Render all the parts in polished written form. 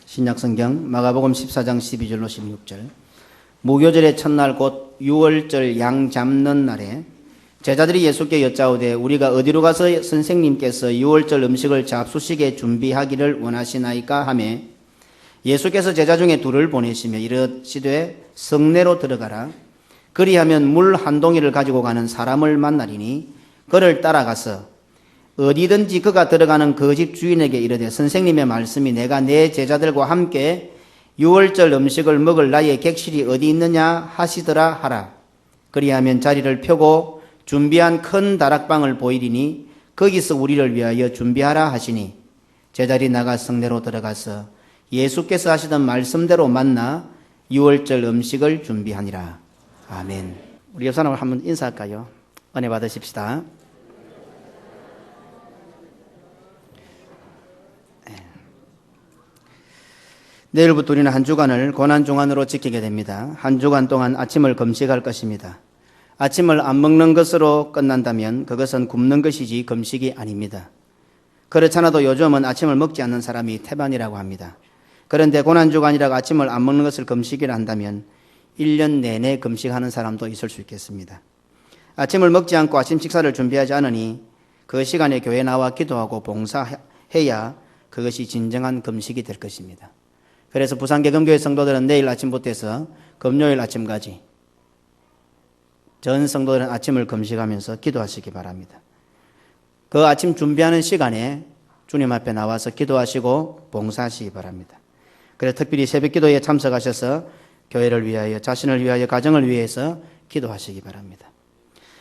신약성경 마가복음 14장 12절로 16절. 무교절의 첫날 곧 유월절 양 잡는 날에 제자들이 예수께 여짜오되 우리가 어디로 가서 선생님께서 유월절 음식을 잡수시게 준비하기를 원하시나이까 하매 예수께서 제자 중에 둘을 보내시며 이르시되 성내로 들어가라. 그리하면 물 한 동이를 가지고 가는 사람을 만나리니 그를 따라가서 어디든지 그가 들어가는 그 집 주인에게 이르되 선생님의 말씀이 내가 내 제자들과 함께 유월절 음식을 먹을 나의 객실이 어디 있느냐 하시더라 하라. 그리하면 자리를 펴고 준비한 큰 다락방을 보이리니 거기서 우리를 위하여 준비하라 하시니 제자들이 나가 성내로 들어가서 예수께서 하시던 말씀대로 만나 유월절 음식을 준비하니라. 아멘. 우리 옆 사람을 한번 인사할까요? 은혜 받으십시다. 내일부터 우리는 한 주간을 고난중간으로 지키게 됩니다. 한 주간 동안 아침을 금식할 것입니다. 아침을 안 먹는 것으로 끝난다면 그것은 굶는 것이지 금식이 아닙니다. 그렇잖아도 요즘은 아침을 먹지 않는 사람이 태반이라고 합니다. 그런데 고난주간이라고 아침을 안 먹는 것을 금식이라 한다면 1년 내내 금식하는 사람도 있을 수 있겠습니다. 아침을 먹지 않고 아침 식사를 준비하지 않으니 그 시간에 교회에 나와 기도하고 봉사해야 그것이 진정한 금식이 될 것입니다. 그래서 부산개금교회 성도들은 내일 아침부터 해서 금요일 아침까지 전 성도들은 아침을 금식하면서 기도하시기 바랍니다. 그 아침 준비하는 시간에 주님 앞에 나와서 기도하시고 봉사하시기 바랍니다. 그래서 특별히 새벽 기도에 참석하셔서 교회를 위하여, 자신을 위하여, 가정을 위해서 기도하시기 바랍니다.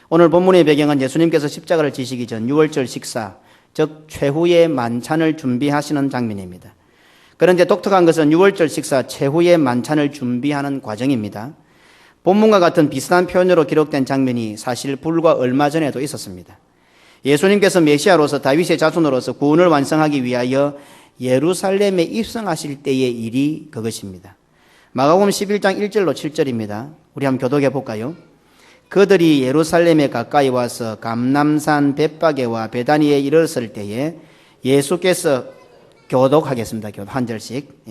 오늘 본문의 배경은 예수님께서 십자가를 지시기 전 유월절 식사, 즉 최후의 만찬을 준비하시는 장면입니다. 그런데 독특한 것은 유월절 식사 최후의 만찬을 준비하는 과정입니다. 본문과 같은 비슷한 표현으로 기록된 장면이 사실 불과 얼마 전에도 있었습니다. 예수님께서 메시아로서 다윗의 자손으로서 구원을 완성하기 위하여 예루살렘에 입성하실 때의 일이 그것입니다. 마가복음 11장 1절로 7절입니다. 우리 한번 교독해 볼까요? 그들이 예루살렘에 가까이 와서 감람산 벳바게와 베다니에 이르렀을 때에 예수께서 교독하겠습니다. 한 절씩.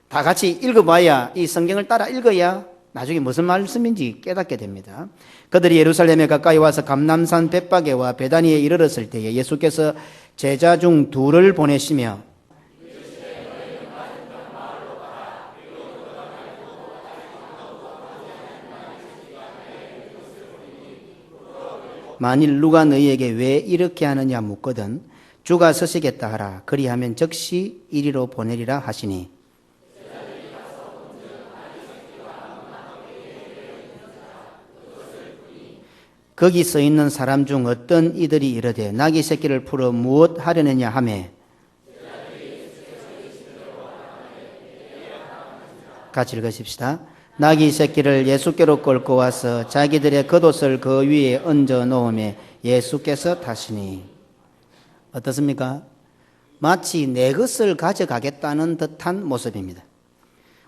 다 같이 읽어봐야, 이 성경을 따라 읽어야 나중에 무슨 말씀인지 깨닫게 됩니다. 그들이 예루살렘에 가까이 와서 감람산 벳바게와 베다니에 이르렀을 때에 예수께서 제자 중 둘을 보내시며 만일 누가 너희에게 왜 이렇게 하느냐 묻거든 주가 서시겠다 하라. 그리하면 즉시 이리로 보내리라 하시니 거기 서 있는 사람 중 어떤 이들이 이르되 나귀 새끼를 풀어 무엇 하려느냐 하매 같이 읽으십시다. 나귀 새끼를 예수께로 끌고 와서 자기들의 겉옷을 그 위에 얹어 놓으며 예수께서 타시니 어떻습니까? 마치 내 것을 가져가겠다는 듯한 모습입니다.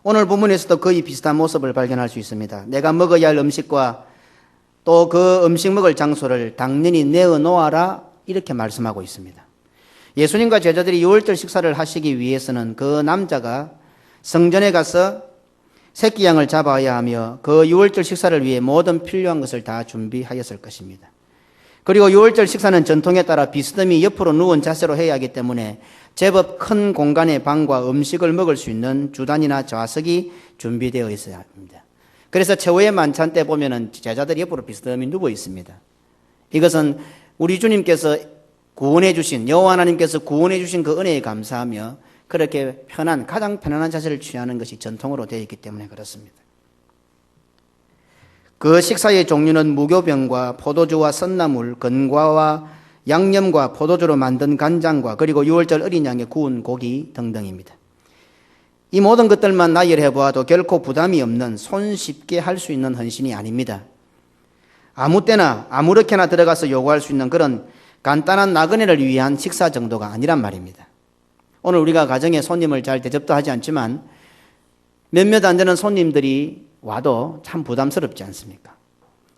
오늘 본문에서도 거의 비슷한 모습을 발견할 수 있습니다. 내가 먹어야 할 음식과 또 그 음식 먹을 장소를 당연히 내어놓아라 이렇게 말씀하고 있습니다. 예수님과 제자들이 유월절 식사를 하시기 위해서는 그 남자가 성전에 가서 새끼 양을 잡아야 하며 그 유월절 식사를 위해 모든 필요한 것을 다 준비하였을 것입니다. 그리고 유월절 식사는 전통에 따라 비스듬히 옆으로 누운 자세로 해야 하기 때문에 제법 큰 공간의 방과 음식을 먹을 수 있는 주단이나 좌석이 준비되어 있어야 합니다. 그래서 최후의 만찬 때 보면은 제자들이 옆으로 비스듬히 누워 있습니다. 이것은 우리 주님께서 구원해 주신, 여호와 하나님께서 구원해 주신 그 은혜에 감사하며 그렇게 가장 편안한 자세를 취하는 것이 전통으로 되어 있기 때문에 그렇습니다. 그 식사의 종류는 무교병과 포도주와 썬나물, 건과와 양념과 포도주로 만든 간장과 그리고 유월절 어린 양의 구운 고기 등등입니다. 이 모든 것들만 나열해 보아도 결코 부담이 없는 손쉽게 할 수 있는 헌신이 아닙니다. 아무 때나 아무렇게나 들어가서 요구할 수 있는 그런 간단한 나그네를 위한 식사 정도가 아니란 말입니다. 오늘 우리가 가정에 손님을 잘 대접도 하지 않지만 몇몇 안 되는 손님들이 와도 참 부담스럽지 않습니까?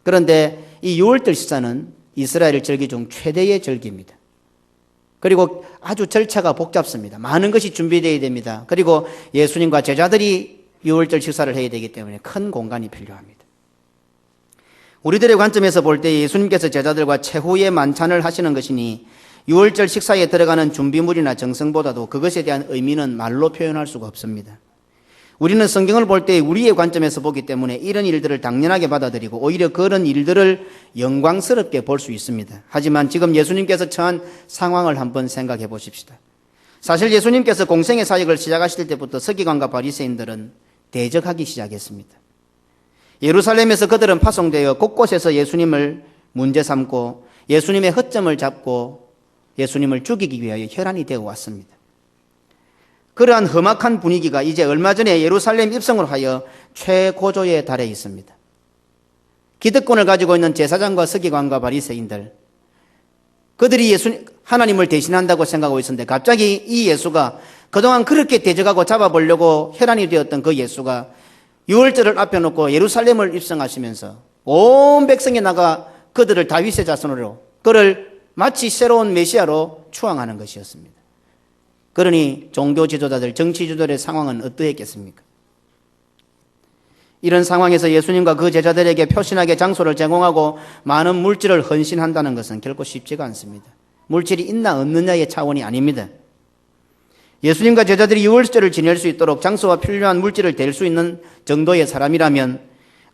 그런데 이 유월절 식사는 이스라엘 절기 중 최대의 절기입니다. 그리고 아주 절차가 복잡습니다. 많은 것이 준비되어야 됩니다. 그리고 예수님과 제자들이 유월절 식사를 해야 되기 때문에 큰 공간이 필요합니다. 우리들의 관점에서 볼 때 예수님께서 제자들과 최후의 만찬을 하시는 것이니 유월절 식사에 들어가는 준비물이나 정성보다도 그것에 대한 의미는 말로 표현할 수가 없습니다. 우리는 성경을 볼 때 우리의 관점에서 보기 때문에 이런 일들을 당연하게 받아들이고 오히려 그런 일들을 영광스럽게 볼 수 있습니다. 하지만 지금 예수님께서 처한 상황을 한번 생각해 보십시다. 사실 예수님께서 공생의 사역을 시작하실 때부터 서기관과 바리새인들은 대적하기 시작했습니다. 예루살렘에서 그들은 파송되어 곳곳에서 예수님을 문제 삼고 예수님의 허점을 잡고 예수님을 죽이기 위하여 혈안이 되어 왔습니다. 그러한 험악한 분위기가 이제 얼마 전에 예루살렘 입성을 하여 최고조에 달해 있습니다. 기득권을 가지고 있는 제사장과 서기관과 바리새인들, 그들이 하나님을 대신한다고 생각하고 있었는데 갑자기 이 예수가 그동안 그렇게 대적하고 잡아보려고 혈안이 되었던 그 예수가 유월절을 앞에 놓고 예루살렘을 입성하시면서 온 백성이 나가 그들을 다윗의 자손으로 그를 마치 새로운 메시아로 추앙하는 것이었습니다. 그러니 종교 지도자들, 정치 지도자들의 상황은 어떠했겠습니까? 이런 상황에서 예수님과 그 제자들에게 표신하게 장소를 제공하고 많은 물질을 헌신한다는 것은 결코 쉽지가 않습니다. 물질이 있나 없느냐의 차원이 아닙니다. 예수님과 제자들이 유월절을 지낼 수 있도록 장소와 필요한 물질을 댈 수 있는 정도의 사람이라면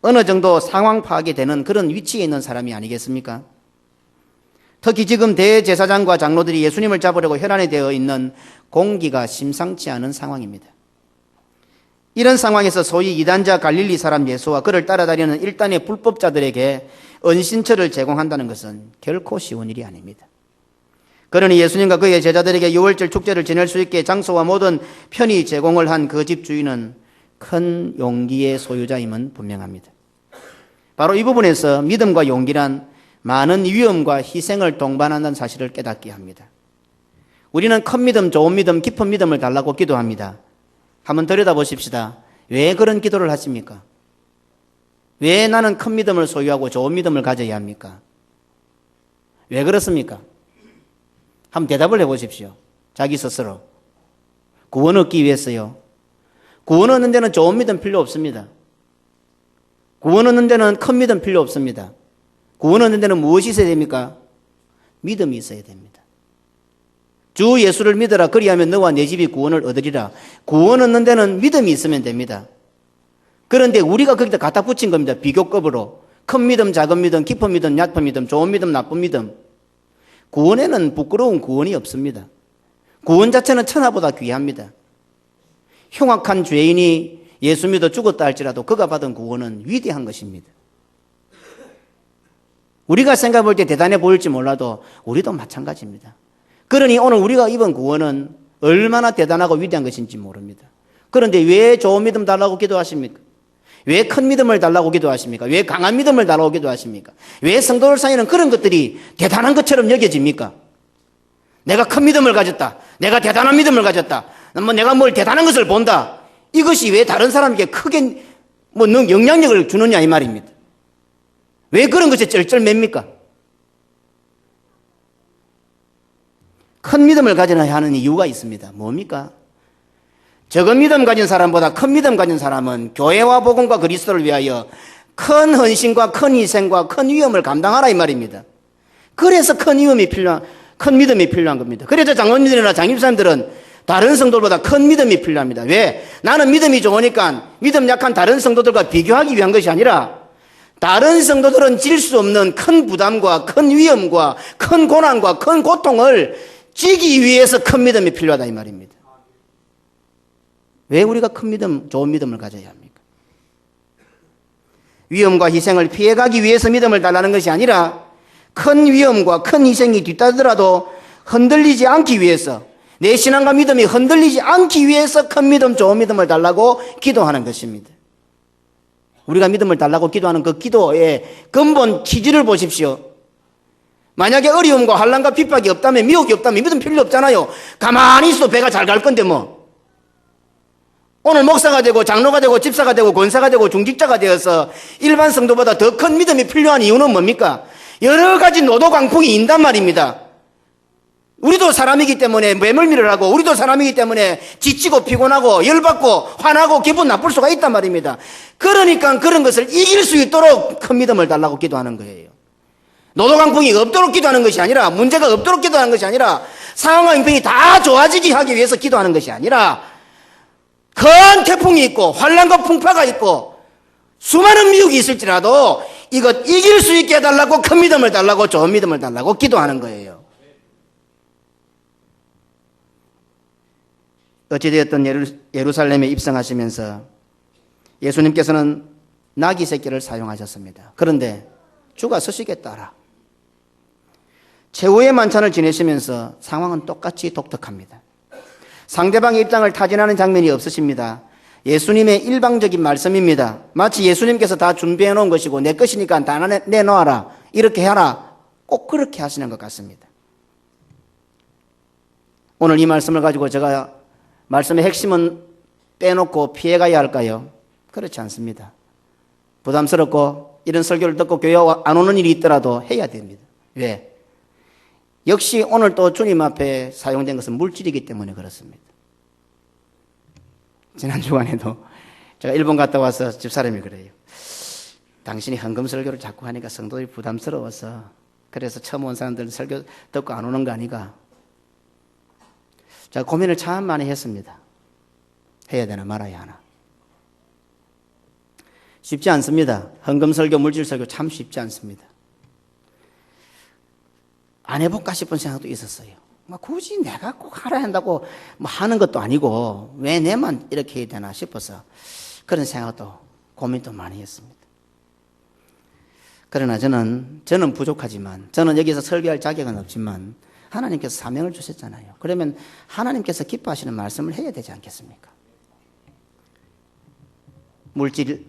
어느 정도 상황 파악이 되는 그런 위치에 있는 사람이 아니겠습니까? 특히 지금 대제사장과 장로들이 예수님을 잡으려고 혈안에 되어 있는 공기가 심상치 않은 상황입니다. 이런 상황에서 소위 이단자 갈릴리 사람 예수와 그를 따라다니는 일단의 불법자들에게 은신처를 제공한다는 것은 결코 쉬운 일이 아닙니다. 그러니 예수님과 그의 제자들에게 유월절 축제를 지낼 수 있게 장소와 모든 편의 제공을 한 그 집 주인은 큰 용기의 소유자임은 분명합니다. 바로 이 부분에서 믿음과 용기란 많은 위험과 희생을 동반한다는 사실을 깨닫게 합니다. 우리는 큰 믿음, 좋은 믿음, 깊은 믿음을 달라고 기도합니다. 한번 들여다보십시다. 왜 그런 기도를 하십니까? 왜 나는 큰 믿음을 소유하고 좋은 믿음을 가져야 합니까? 왜 그렇습니까? 한번 대답을 해보십시오. 자기 스스로. 구원 얻기 위해서요. 구원 얻는 데는 좋은 믿음 필요 없습니다. 구원 얻는 데는 큰 믿음 필요 없습니다. 구원 얻는 데는 무엇이 있어야 됩니까? 믿음이 있어야 됩니다. 주 예수를 믿어라. 그리하면 너와 내 집이 구원을 얻으리라. 구원 얻는 데는 믿음이 있으면 됩니다. 그런데 우리가 거기다 갖다 붙인 겁니다. 비교급으로. 큰 믿음, 작은 믿음, 깊은 믿음, 얕은 믿음, 좋은 믿음, 나쁜 믿음. 구원에는 부끄러운 구원이 없습니다. 구원 자체는 천하보다 귀합니다. 흉악한 죄인이 예수 믿어 죽었다 할지라도 그가 받은 구원은 위대한 것입니다. 우리가 생각해 볼 때 대단해 보일지 몰라도 우리도 마찬가지입니다. 그러니 오늘 우리가 입은 구원은 얼마나 대단하고 위대한 것인지 모릅니다. 그런데 왜 좋은 믿음 달라고 기도하십니까? 왜 큰 믿음을 달라고 기도하십니까? 왜 강한 믿음을 달라고 기도하십니까? 왜 성도들 사이에는 그런 것들이 대단한 것처럼 여겨집니까? 내가 큰 믿음을 가졌다. 내가 대단한 믿음을 가졌다. 내가 뭘 대단한 것을 본다. 이것이 왜 다른 사람에게 크게 영향력을 주느냐 이 말입니다. 왜 그런 것이 쩔쩔맵니까? 큰 믿음을 가져야 하는 이유가 있습니다. 뭡니까? 적은 믿음 가진 사람보다 큰 믿음 가진 사람은 교회와 복음과 그리스도를 위하여 큰 헌신과 큰 희생과 큰 위험을 감당하라 이 말입니다. 그래서 큰 믿음이 필요한 겁니다. 그래서 장로님들이나 장집사님들은 다른 성도들보다 큰 믿음이 필요합니다. 왜? 나는 믿음이 좋으니까 믿음 약한 다른 성도들과 비교하기 위한 것이 아니라 다른 성도들은 질 수 없는 큰 부담과 큰 위험과 큰 고난과 큰 고통을 지기 위해서 큰 믿음이 필요하다 이 말입니다. 왜 우리가 큰 믿음, 좋은 믿음을 가져야 합니까? 위험과 희생을 피해가기 위해서 믿음을 달라는 것이 아니라 큰 위험과 큰 희생이 뒤따르더라도 흔들리지 않기 위해서, 내 신앙과 믿음이 흔들리지 않기 위해서 큰 믿음, 좋은 믿음을 달라고 기도하는 것입니다. 우리가 믿음을 달라고 기도하는 그 기도의 근본 취지를 보십시오. 만약에 어려움과 환난과 핍박이 없다면, 미혹이 없다면 믿음 필요 없잖아요. 가만히 있어도 배가 잘 갈 건데 뭐. 오늘 목사가 되고 장로가 되고 집사가 되고 권사가 되고 중직자가 되어서 일반 성도보다 더 큰 믿음이 필요한 이유는 뭡니까? 여러 가지 노도 광풍이 인단 말입니다. 우리도 사람이기 때문에 매물미를 하고 우리도 사람이기 때문에 지치고 피곤하고 열받고 화나고 기분 나쁠 수가 있단 말입니다. 그러니까 그런 것을 이길 수 있도록 큰 믿음을 달라고 기도하는 거예요. 노도강풍이 없도록 기도하는 것이 아니라, 문제가 없도록 기도하는 것이 아니라, 상황과 형편이 다 좋아지게 하기 위해서 기도하는 것이 아니라, 큰 태풍이 있고 환란과 풍파가 있고 수많은 미혹이 있을지라도 이것 이길 수 있게 해달라고, 큰 믿음을 달라고, 좋은 믿음을 달라고 기도하는 거예요. 어찌되었든 예루살렘에 입성하시면서 예수님께서는 나귀 새끼를 사용하셨습니다. 그런데 주가 서시겠다라. 최후의 만찬을 지내시면서 상황은 똑같이 독특합니다. 상대방의 입장을 타진하는 장면이 없으십니다. 예수님의 일방적인 말씀입니다. 마치 예수님께서 다 준비해 놓은 것이고 내 것이니까 다 내놓아라, 이렇게 하라, 꼭 그렇게 하시는 것 같습니다. 오늘 이 말씀을 가지고 제가 말씀의 핵심은 빼놓고 피해가야 할까요? 그렇지 않습니다. 부담스럽고 이런 설교를 듣고 교회 안 오는 일이 있더라도 해야 됩니다. 왜? 역시 오늘 또 주님 앞에 사용된 것은 물질이기 때문에 그렇습니다. 지난 주간에도 제가 일본 갔다 와서 집사람이 그래요. 당신이 헌금 설교를 자꾸 하니까 성도들이 부담스러워서, 그래서 처음 온 사람들은 설교 듣고 안 오는 거 아니가? 제가 고민을 참 많이 했습니다. 해야 되나 말아야 하나. 쉽지 않습니다. 헌금 설교, 물질 설교 참 쉽지 않습니다. 안 해볼까 싶은 생각도 있었어요. 굳이 내가 꼭 하라 한다고 하는 것도 아니고 왜 내만 이렇게 해야 되나 싶어서 그런 생각도, 고민도 많이 했습니다. 그러나 저는 부족하지만, 저는 여기서 설교할 자격은 없지만 하나님께서 사명을 주셨잖아요. 그러면 하나님께서 기뻐하시는 말씀을 해야 되지 않겠습니까? 물질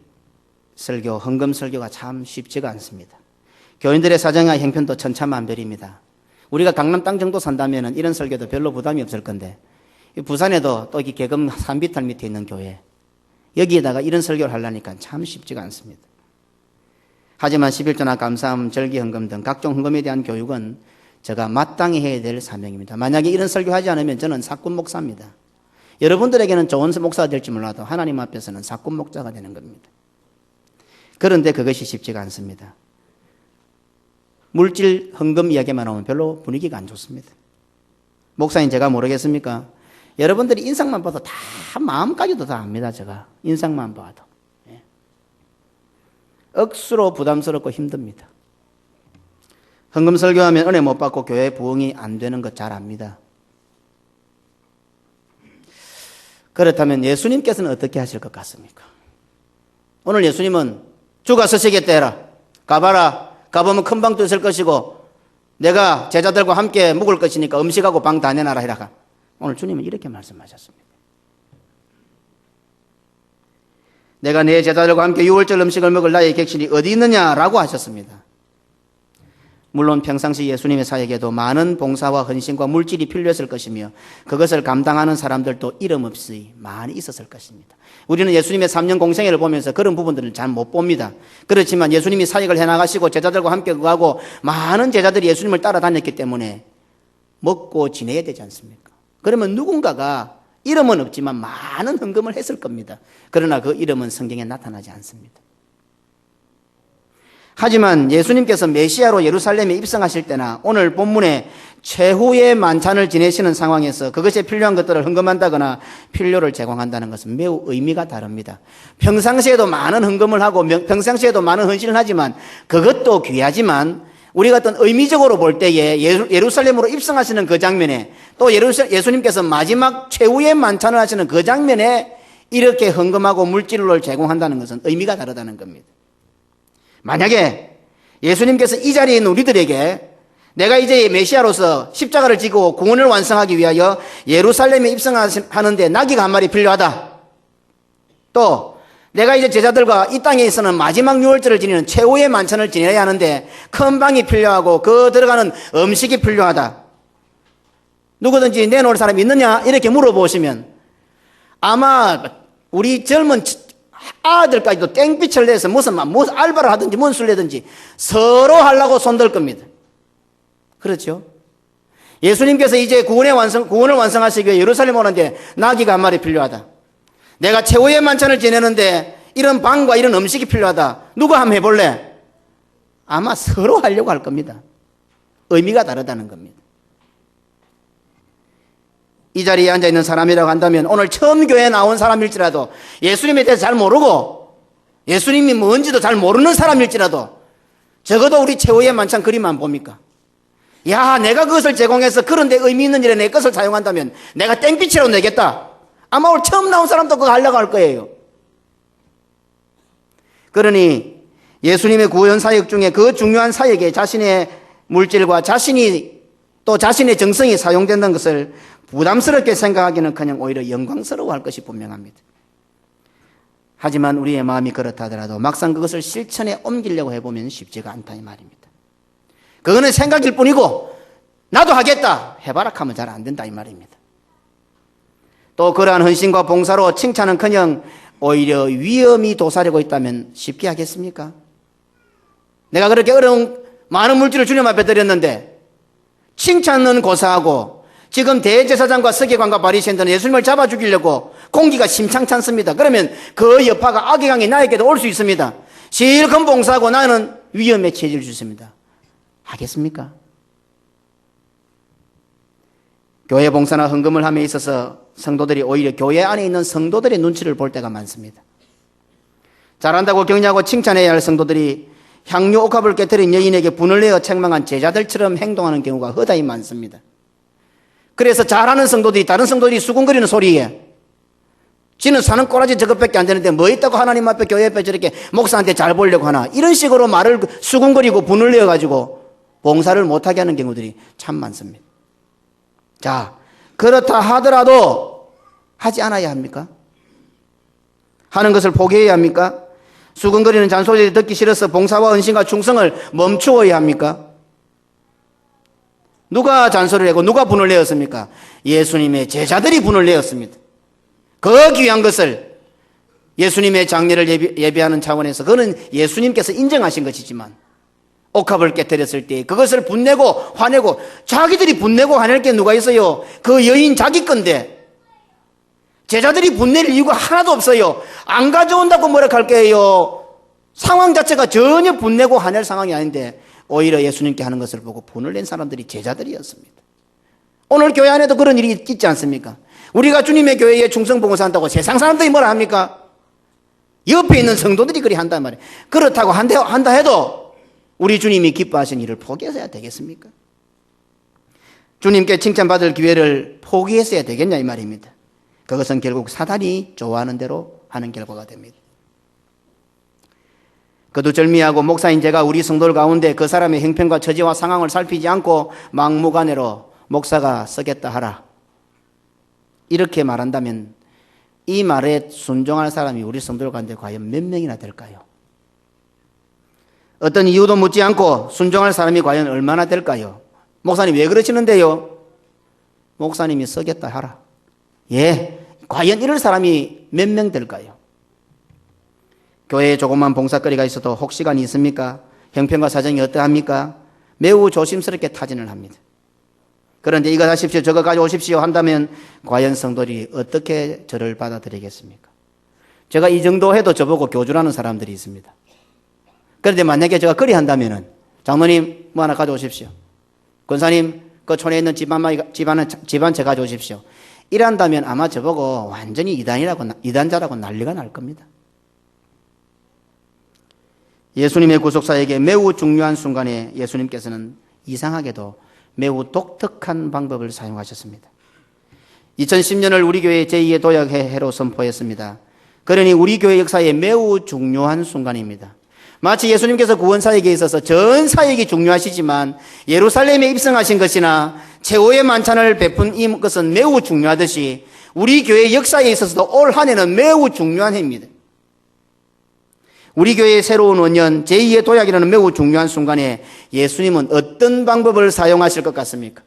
설교, 헌금 설교가 참 쉽지가 않습니다. 교인들의 사정과 형편도 천차만별입니다. 우리가 강남 땅 정도 산다면 이런 설교도 별로 부담이 없을 건데, 부산에도 또 개금 산비탈 밑에 있는 교회, 여기에다가 이런 설교를 하려니까 참 쉽지가 않습니다. 하지만 11조나 감사함, 절기헌금 등 각종 헌금에 대한 교육은 제가 마땅히 해야 될 사명입니다. 만약에 이런 설교하지 않으면 저는 사꾼 목사입니다. 여러분들에게는 좋은 목사가 될지 몰라도 하나님 앞에서는 사꾼 목자가 되는 겁니다. 그런데 그것이 쉽지가 않습니다. 물질 헌금 이야기만 나오면 별로 분위기가 안 좋습니다. 목사님 제가 모르겠습니까? 여러분들이 인상만 봐도 다, 마음까지도 다 압니다. 제가 인상만 봐도. 억수로 부담스럽고 힘듭니다. 헌금 설교하면 은혜 못 받고 교회 부흥이 안 되는 것 잘 압니다. 그렇다면 예수님께서는 어떻게 하실 것 같습니까? 오늘 예수님은 주가 서시겠다 해라, 가봐라, 가보면 큰 방 뚫을 것이고 내가 제자들과 함께 묵을 것이니까 음식하고 방 다 내놔라 해라. 오늘 주님은 이렇게 말씀하셨습니다. 내가 내 제자들과 함께 유월절 음식을 먹을 나의 객실이 어디 있느냐라고 하셨습니다. 물론 평상시 예수님의 사역에도 많은 봉사와 헌신과 물질이 필요했을 것이며 그것을 감당하는 사람들도 이름 없이 많이 있었을 것입니다. 우리는 예수님의 3년 공생애를 보면서 그런 부분들을 잘 못 봅니다. 그렇지만 예수님이 사역을 해나가시고 제자들과 함께 가고 많은 제자들이 예수님을 따라다녔기 때문에 먹고 지내야 되지 않습니까? 그러면 누군가가 이름은 없지만 많은 헌금을 했을 겁니다. 그러나 그 이름은 성경에 나타나지 않습니다. 하지만 예수님께서 메시아로 예루살렘에 입성하실 때나 오늘 본문에 최후의 만찬을 지내시는 상황에서 그것에 필요한 것들을 헌금한다거나 필요를 제공한다는 것은 매우 의미가 다릅니다. 평상시에도 많은 헌금을 하고 평상시에도 많은 헌신을 하지만 그것도 귀하지만 우리가 어떤 의미적으로 볼 때에 예루살렘으로 입성하시는 그 장면에 또 예수님께서 마지막 최후의 만찬을 하시는 그 장면에 이렇게 헌금하고 물질을 제공한다는 것은 의미가 다르다는 겁니다. 만약에 예수님께서 이 자리에 있는 우리들에게 내가 이제 메시아로서 십자가를 지고 구원을 완성하기 위하여 예루살렘에 입성하는데 나귀가 한 마리 필요하다. 또 내가 이제 제자들과 이 땅에 있어는 마지막 유월절을 지내는 최후의 만찬을 지내야 하는데 큰 방이 필요하고 그 들어가는 음식이 필요하다. 누구든지 내놓을 사람이 있느냐 이렇게 물어보시면 아마 우리 젊은 아들까지도 땡빛을 내서 무슨 알바를 하든지 뭔 수를 내든지 서로 하려고 손들 겁니다. 그렇죠? 예수님께서 이제 구원을 완성하시기 위해 예루살렘 오는데 나귀가 한 마리 필요하다. 내가 최후의 만찬을 지내는데 이런 방과 이런 음식이 필요하다. 누가 한번 해볼래? 아마 서로 하려고 할 겁니다. 의미가 다르다는 겁니다. 이 자리에 앉아있는 사람이라고 한다면 오늘 처음 교회에 나온 사람일지라도 예수님에 대해서 잘 모르고 예수님이 뭔지도 잘 모르는 사람일지라도 적어도 우리 최후의 만찬 그림 안 봅니까? 야, 내가 그것을 제공해서 그런데 의미 있는 일에 내 것을 사용한다면 내가 땡빛이라도 내겠다. 아마 오늘 처음 나온 사람도 그거 하려고 할 거예요. 그러니 예수님의 구원 사역 중에 그 중요한 사역에 자신의 물질과 자신이 또 자신의 정성이 사용된다는 것을 부담스럽게 생각하기는커녕 오히려 영광스러워할 것이 분명합니다. 하지만 우리의 마음이 그렇다 하더라도 막상 그것을 실천에 옮기려고 해보면 쉽지가 않다 이 말입니다. 그거는 생각일 뿐이고 나도 하겠다 해봐라 하면 잘 안 된다 이 말입니다. 또 그러한 헌신과 봉사로 칭찬은커녕 오히려 위험이 도사리고 있다면 쉽게 하겠습니까? 내가 그렇게 어려운 많은 물질을 주님 앞에 드렸는데 칭찬은 고사하고 지금 대제사장과 서기관과 바리새인들은 예수님을 잡아 죽이려고 공기가 심상치 않습니다. 그러면 그 여파가 악의강이 나에게도 올 수 있습니다. 실컷 봉사하고 나는 위험에 처해질 수 있습니다. 하겠습니까? 교회 봉사나 헌금을 함에 있어서 성도들이 오히려 교회 안에 있는 성도들의 눈치를 볼 때가 많습니다. 잘한다고 격려하고 칭찬해야 할 성도들이 향유 옥합을 깨뜨린 여인에게 분을 내어 책망한 제자들처럼 행동하는 경우가 허다히 많습니다. 그래서 잘하는 성도들이 다른 성도들이 수군거리는 소리에 지는 사는 꼬라지 저것밖에 안 되는데 뭐 있다고 하나님 앞에 교회 앞에 저렇게 목사한테 잘 보려고 하나 이런 식으로 말을 수군거리고 분을 내어가지고 봉사를 못하게 하는 경우들이 참 많습니다. 자, 그렇다 하더라도 하지 않아야 합니까? 하는 것을 포기해야 합니까? 수근거리는 잔소리를 듣기 싫어서 봉사와 헌신과 충성을 멈추어야 합니까? 누가 잔소리를 하고 누가 분을 내었습니까? 예수님의 제자들이 분을 내었습니다. 그 귀한 것을 예수님의 장례를 예배하는 차원에서 그거는 예수님께서 인정하신 것이지만 옥합을 깨뜨렸을 때 그것을 분내고 화내고 자기들이 분내고 화낼 게 누가 있어요? 그 여인 자기 건데 제자들이 분낼 이유가 하나도 없어요. 안 가져온다고 뭐라 할 거예요. 상황 자체가 전혀 분내고 화낼 상황이 아닌데 오히려 예수님께 하는 것을 보고 분을 낸 사람들이 제자들이었습니다. 오늘 교회 안에도 그런 일이 있지 않습니까? 우리가 주님의 교회에 충성봉사한다고 세상 사람들이 뭐라 합니까? 옆에 있는 성도들이 그리 한단 말이에요. 그렇다고 한다 해도 우리 주님이 기뻐하신 일을 포기해서야 되겠습니까? 주님께 칭찬받을 기회를 포기했어야 되겠냐 이 말입니다. 그것은 결국 사단이 좋아하는 대로 하는 결과가 됩니다. 거두절미하고 목사인 제가 우리 성도들 가운데 그 사람의 형편과 처지와 상황을 살피지 않고 막무가내로 목사가 쓰겠다 하라 이렇게 말한다면 이 말에 순종할 사람이 우리 성도들 가운데 과연 몇 명이나 될까요? 어떤 이유도 묻지 않고 순종할 사람이 과연 얼마나 될까요? 목사님 왜 그러시는데요? 목사님이 쓰겠다 하라. 예, 과연 이럴 사람이 몇 명 될까요? 교회에 조그만 봉사거리가 있어도 혹시간이 있습니까? 형편과 사정이 어떠합니까? 매우 조심스럽게 타진을 합니다. 그런데 이거 하십시오 저거 가져오십시오 한다면 과연 성도들이 어떻게 저를 받아들이겠습니까? 제가 이 정도 해도 저보고 교주라는 사람들이 있습니다. 그런데 만약에 제가 그리 한다면은 장로님 뭐 하나 가져오십시오. 권사님 그 촌에 있는 집안채 가져오십시오. 이란다면 아마 저보고 완전히 이단자라고 난리가 날 겁니다. 예수님의 구속사에게 매우 중요한 순간에 예수님께서는 이상하게도 매우 독특한 방법을 사용하셨습니다. 2010년을 우리 교회 제2의 도약의 해로 선포했습니다. 그러니 우리 교회 역사에 매우 중요한 순간입니다. 마치 예수님께서 구원사역에 있어서 전 사역이 중요하시지만 예루살렘에 입성하신 것이나 최후의 만찬을 베푼 것은 매우 중요하듯이 우리 교회 역사에 있어서도 올 한 해는 매우 중요한 해입니다. 우리 교회의 새로운 원년 제2의 도약이라는 매우 중요한 순간에 예수님은 어떤 방법을 사용하실 것 같습니까?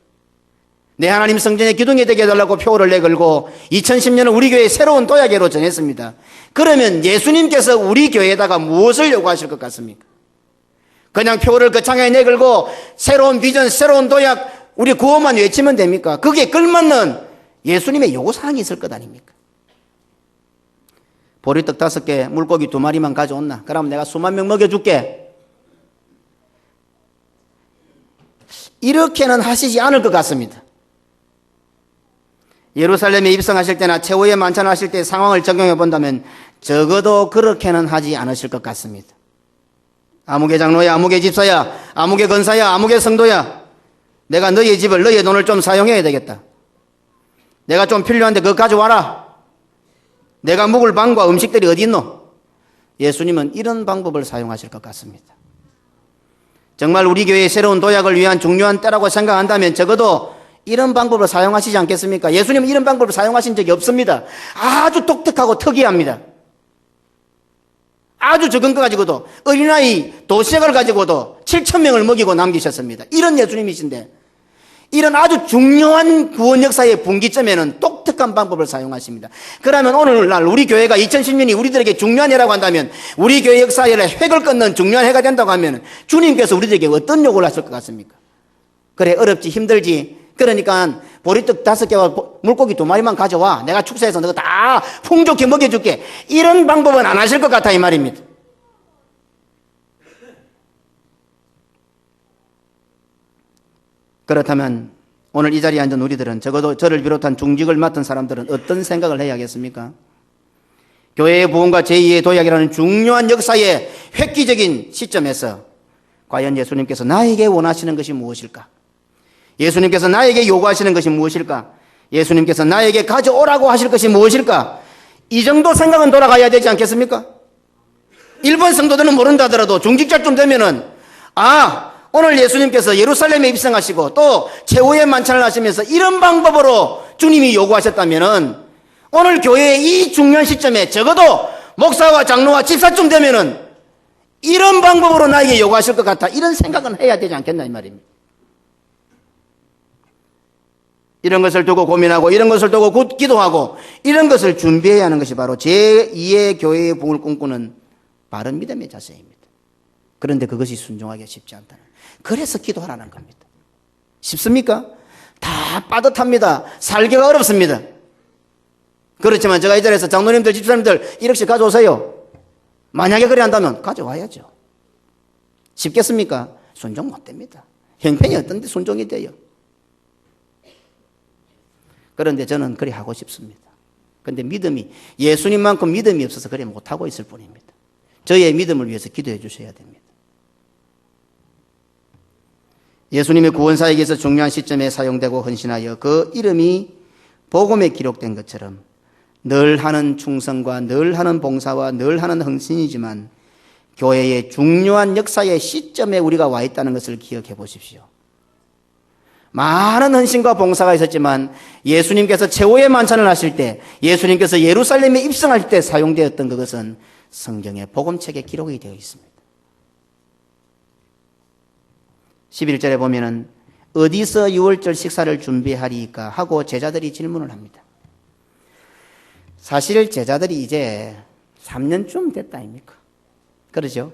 내 하나님 성전에 기둥이 되게 해달라고 표를 내걸고 2010년은 우리 교회의 새로운 도약으로 정했습니다. 그러면 예수님께서 우리 교회에다가 무엇을 요구하실 것 같습니까? 그냥 표를 거창하게 내걸고 새로운 비전, 새로운 도약, 우리 구호만 외치면 됩니까? 거기에 걸맞는 예수님의 요구사항이 있을 것 아닙니까? 보리떡 5개, 물고기 2마리만 가져온나? 그러면 내가 수만 명 먹여줄게. 이렇게는 하시지 않을 것 같습니다. 예루살렘에 입성하실 때나 최후의 만찬을 하실 때 상황을 적용해 본다면 적어도 그렇게는 하지 않으실 것 같습니다. 아무개 장로야, 아무개 집사야, 아무개 권사야, 아무개 성도야, 내가 너의 집을, 너의 돈을 좀 사용해야 되겠다. 내가 좀 필요한데 그거 가져와라. 내가 묵을 방과 음식들이 어디 있노? 예수님은 이런 방법을 사용하실 것 같습니다. 정말 우리 교회의 새로운 도약을 위한 중요한 때라고 생각한다면 적어도 이런 방법을 사용하시지 않겠습니까? 예수님은 이런 방법을 사용하신 적이 없습니다. 아주 독특하고 특이합니다. 아주 적은 거 가지고도 어린아이 도시락을 가지고도 7,000명을 먹이고 남기셨습니다. 이런 예수님이신데 이런 아주 중요한 구원 역사의 분기점에는 독특한 방법을 사용하십니다. 그러면 오늘날 우리 교회가 2010년이 우리들에게 중요한 해라고 한다면, 우리 교회 역사의 획을 끊는 중요한 해가 된다고 하면 주님께서 우리들에게 어떤 요구를 하실 것 같습니까? 그래, 어렵지, 힘들지. 그러니까 보리떡 5개와 물고기 2마리만 가져와. 내가 축사해서 너가 다 풍족히 먹여줄게. 이런 방법은 안 하실 것 같아, 이 말입니다. 그렇다면 오늘 이 자리에 앉은 우리들은, 적어도 저를 비롯한 중직을 맡은 사람들은 어떤 생각을 해야겠습니까? 교회의 부흥과 제2의 도약이라는 중요한 역사의 획기적인 시점에서 과연 예수님께서 나에게 원하시는 것이 무엇일까? 예수님께서 나에게 요구하시는 것이 무엇일까? 예수님께서 나에게 가져오라고 하실 것이 무엇일까? 이 정도 생각은 돌아가야 되지 않겠습니까? 일본 성도들은 모른다 하더라도 중직자쯤 되면은, 오늘 예수님께서 예루살렘에 입성하시고 또 최후의 만찬을 하시면서 이런 방법으로 주님이 요구하셨다면은, 오늘 교회의 이 중요한 시점에 적어도 목사와 장로와 집사쯤 되면은 이런 방법으로 나에게 요구하실 것 같아. 이런 생각은 해야 되지 않겠나 이 말입니다. 이런 것을 두고 고민하고, 이런 것을 두고 기도하고, 이런 것을 준비해야 하는 것이 바로 제2의 교회의 부흥을 꿈꾸는 바른 믿음의 자세입니다. 그런데 그것이 순종하기가 쉽지 않다는, 그래서 기도하라는 겁니다. 쉽습니까? 다 빠듯합니다. 살기가 어렵습니다. 그렇지만 제가 이 자리에서 장로님들, 집사님들 1억씩 가져오세요. 만약에 그래 한다면 가져와야죠. 쉽겠습니까? 순종 못 됩니다. 형편이 어떤데 순종이 돼요? 그런데 저는 그래 하고 싶습니다. 그런데 믿음이, 예수님만큼 믿음이 없어서 그래 못하고 있을 뿐입니다. 저의 믿음을 위해서 기도해 주셔야 됩니다. 예수님의 구원사역에서 중요한 시점에 사용되고 헌신하여 그 이름이 복음에 기록된 것처럼 늘 하는 충성과 늘 하는 봉사와 늘 하는 헌신이지만 교회의 중요한 역사의 시점에 우리가 와 있다는 것을 기억해 보십시오. 많은 헌신과 봉사가 있었지만 예수님께서 최후의 만찬을 하실 때, 예수님께서 예루살렘에 입성할 때 사용되었던 그것은 성경의 복음책에 기록이 되어 있습니다. 11절에 보면은 어디서 유월절 식사를 준비하리까 하고 제자들이 질문을 합니다. 사실 제자들이 이제 3년쯤 됐다 아닙니까? 그러죠?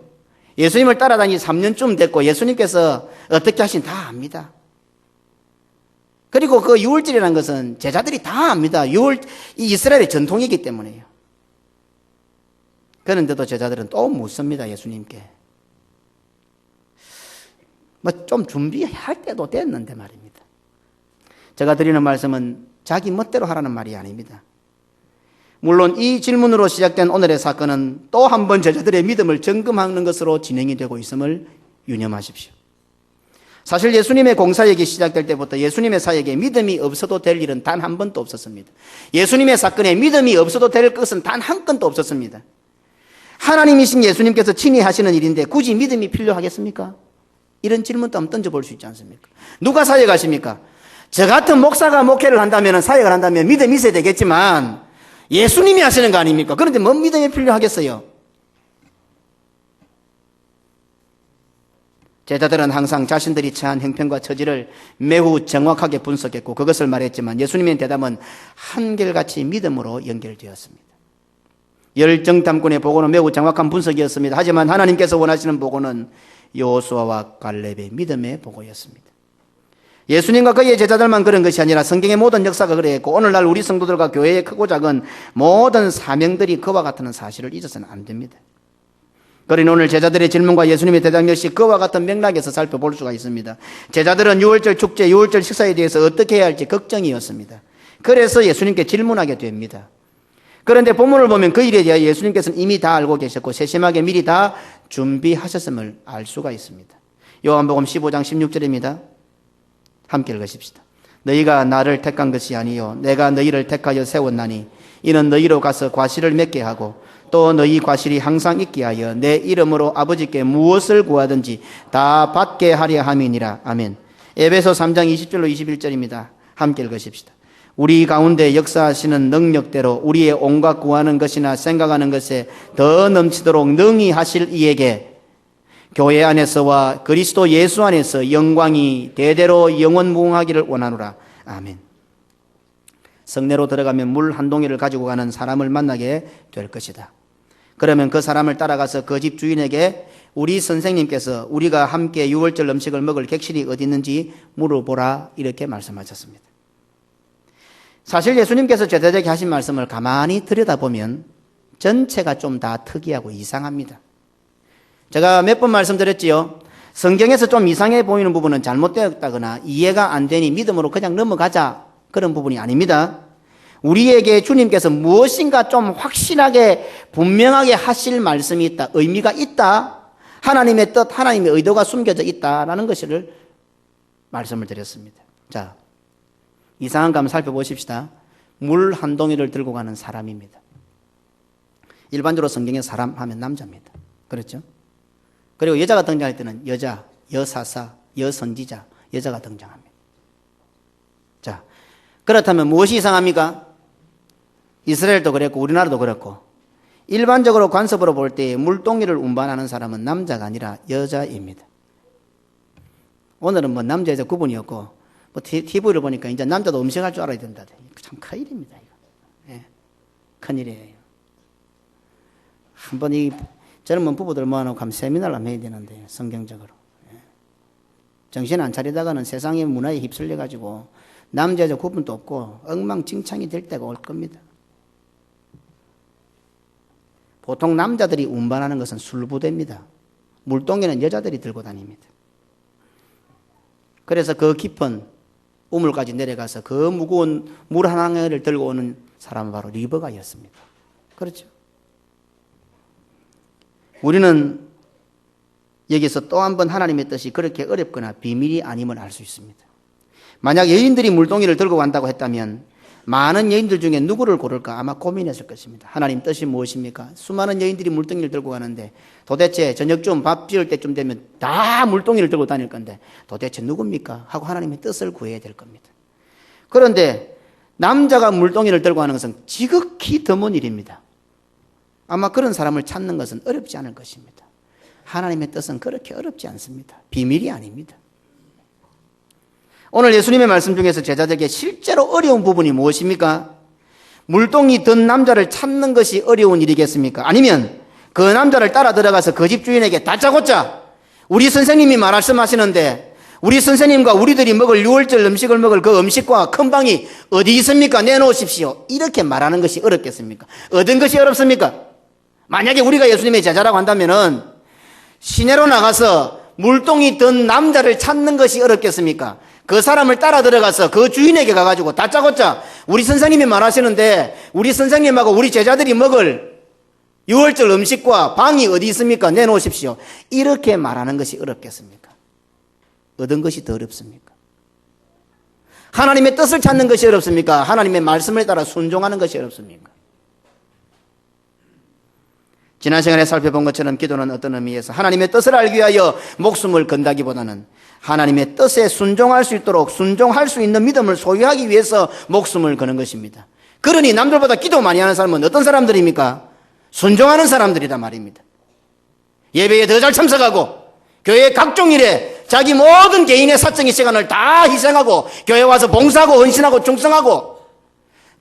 예수님을 따라다니 3년쯤 됐고 예수님께서 어떻게 하신 다 압니다. 그리고 그 유월절이라는 것은 제자들이 다 압니다. 이 이스라엘의 전통이기 때문에요. 그런데도 제자들은 또 묻습니다. 예수님께. 좀 준비할 때도 됐는데 말입니다. 제가 드리는 말씀은 자기 멋대로 하라는 말이 아닙니다. 물론 이 질문으로 시작된 오늘의 사건은 또 한 번 제자들의 믿음을 점검하는 것으로 진행이 되고 있음을 유념하십시오. 사실 예수님의 공사역이 시작될 때부터 예수님의 사역에 믿음이 없어도 될 일은 단 한 번도 없었습니다. 예수님의 사건에 믿음이 없어도 될 것은 단 한 건도 없었습니다. 하나님이신 예수님께서 친히 하시는 일인데 굳이 믿음이 필요하겠습니까? 이런 질문도 한번 던져볼 수 있지 않습니까? 누가 사역하십니까? 저 같은 목사가 목회를 한다면, 사역을 한다면 믿음이 있어야 되겠지만 예수님이 하시는 거 아닙니까? 그런데 뭔 믿음이 필요하겠어요? 제자들은 항상 자신들이 처한 형편과 처지를 매우 정확하게 분석했고 그것을 말했지만 예수님의 대답은 한결같이 믿음으로 연결되었습니다. 열정탐꾼의 보고는 매우 정확한 분석이었습니다. 하지만 하나님께서 원하시는 보고는 여호수아와 갈렙의 믿음의 보고였습니다. 예수님과 그의 제자들만 그런 것이 아니라 성경의 모든 역사가 그랬고 오늘날 우리 성도들과 교회의 크고 작은 모든 사명들이 그와 같은 사실을 잊어서는 안 됩니다. 그러니 오늘 제자들의 질문과 예수님의 대답 역시 그와 같은 맥락에서 살펴볼 수가 있습니다. 제자들은 유월절 축제, 유월절 식사에 대해서 어떻게 해야 할지 걱정이었습니다. 그래서 예수님께 질문하게 됩니다. 그런데 본문을 보면 그 일에 대해 예수님께서는 이미 다 알고 계셨고 세심하게 미리 다 준비하셨음을 알 수가 있습니다. 요한복음 15장 16절입니다. 함께 읽으십시다. 너희가 나를 택한 것이 아니요 내가 너희를 택하여 세웠나니 이는 너희로 가서 과실을 맺게 하고 또 너희 과실이 항상 있게 하여 내 이름으로 아버지께 무엇을 구하든지 다 받게 하려 함이니라. 아멘. 에베소 3장 20절로 21절입니다. 함께 읽으십시다. 우리 가운데 역사하시는 능력대로 우리의 온갖 구하는 것이나 생각하는 것에 더 넘치도록 능히 하실 이에게 교회 안에서와 그리스도 예수 안에서 영광이 대대로 영원무궁하기를 원하노라. 아멘. 성내로 들어가면 물 한 동이를 가지고 가는 사람을 만나게 될 것이다. 그러면 그 사람을 따라가서 그 집 주인에게 우리 선생님께서 우리가 함께 유월절 음식을 먹을 객실이 어디 있는지 물어보라 이렇게 말씀하셨습니다. 사실 예수님께서 제자들에게 하신 말씀을 가만히 들여다보면 전체가 좀 다 특이하고 이상합니다. 제가 몇 번 말씀드렸지요. 성경에서 좀 이상해 보이는 부분은 잘못되었다거나 이해가 안 되니 믿음으로 그냥 넘어가자 그런 부분이 아닙니다. 우리에게 주님께서 무엇인가 좀 확실하게 분명하게 하실 말씀이 있다. 의미가 있다. 하나님의 뜻, 하나님의 의도가 숨겨져 있다라는 것을 말씀을 드렸습니다. 자, 이상한 거 한번 살펴보십시다. 물 한 동이를 들고 가는 사람입니다. 일반적으로 성경에 사람 하면 남자입니다. 그렇죠? 그리고 여자가 등장할 때는 여자, 여사사, 여선지자, 여자가 등장합니다. 자, 그렇다면 무엇이 이상합니까? 이스라엘도 그랬고 우리나라도 그렇고 일반적으로 관습으로 볼 때 물동이를 운반하는 사람은 남자가 아니라 여자입니다. 오늘은 뭐 남자 여자 구분이 없고 뭐 TV를 보니까 이제 남자도 음식할 줄 알아야 된다. 참 큰일입니다. 이거. 예, 큰일이에요. 한번 이 젊은 부부들 모아놓고 한번 세미나를 한번 해야 되는데 성경적으로. 예. 정신 안 차리다가는 세상의 문화에 휩쓸려가지고 남자 여자 구분도 없고 엉망진창이 될 때가 올 겁니다. 보통 남자들이 운반하는 것은 술부대입니다. 물동이는 여자들이 들고 다닙니다. 그래서 그 깊은 우물까지 내려가서 그 무거운 물 한 항해를 들고 오는 사람은 바로 리버가였습니다. 그렇죠? 우리는 여기서 또 한 번 하나님의 뜻이 그렇게 어렵거나 비밀이 아님을 알 수 있습니다. 만약 여인들이 물동이를 들고 간다고 했다면 많은 여인들 중에 누구를 고를까 아마 고민했을 것입니다. 하나님 뜻이 무엇입니까? 수많은 여인들이 물동이를 들고 가는데 도대체 저녁쯤 밥 지을 때쯤 되면 다 물동이를 들고 다닐 건데 도대체 누굽니까? 하고 하나님의 뜻을 구해야 될 겁니다. 그런데 남자가 물동이를 들고 가는 것은 지극히 드문 일입니다. 아마 그런 사람을 찾는 것은 어렵지 않을 것입니다. 하나님의 뜻은 그렇게 어렵지 않습니다. 비밀이 아닙니다. 오늘 예수님의 말씀 중에서 제자들에게 실제로 어려운 부분이 무엇입니까? 물동이 든 남자를 찾는 것이 어려운 일이겠습니까? 아니면 그 남자를 따라 들어가서 그 집 주인에게 다짜고짜 우리 선생님이 말씀하시는데 우리 선생님과 우리들이 먹을 유월절 음식을 먹을 그 음식과 큰 방이 어디 있습니까? 내놓으십시오. 이렇게 말하는 것이 어렵겠습니까? 얻은 것이 어렵습니까? 만약에 우리가 예수님의 제자라고 한다면은 시내로 나가서 물동이 든 남자를 찾는 것이 어렵겠습니까? 그 사람을 따라 들어가서 그 주인에게 가가지고 다짜고짜 우리 선생님이 말하시는데 우리 선생님하고 우리 제자들이 먹을 유월절 음식과 방이 어디 있습니까? 내놓으십시오. 이렇게 말하는 것이 어렵겠습니까? 얻은 것이 더 어렵습니까? 하나님의 뜻을 찾는 것이 어렵습니까? 하나님의 말씀을 따라 순종하는 것이 어렵습니까? 지난 시간에 살펴본 것처럼 기도는 어떤 의미에서 하나님의 뜻을 알기 위하여 목숨을 건다기보다는 하나님의 뜻에 순종할 수 있도록 순종할 수 있는 믿음을 소유하기 위해서 목숨을 거는 것입니다. 그러니 남들보다 기도 많이 하는 사람은 어떤 사람들입니까? 순종하는 사람들이란 말입니다. 예배에 더 잘 참석하고 교회의 각종 일에 자기 모든 개인의 사적인 시간을 다 희생하고 교회 와서 봉사하고 헌신하고 충성하고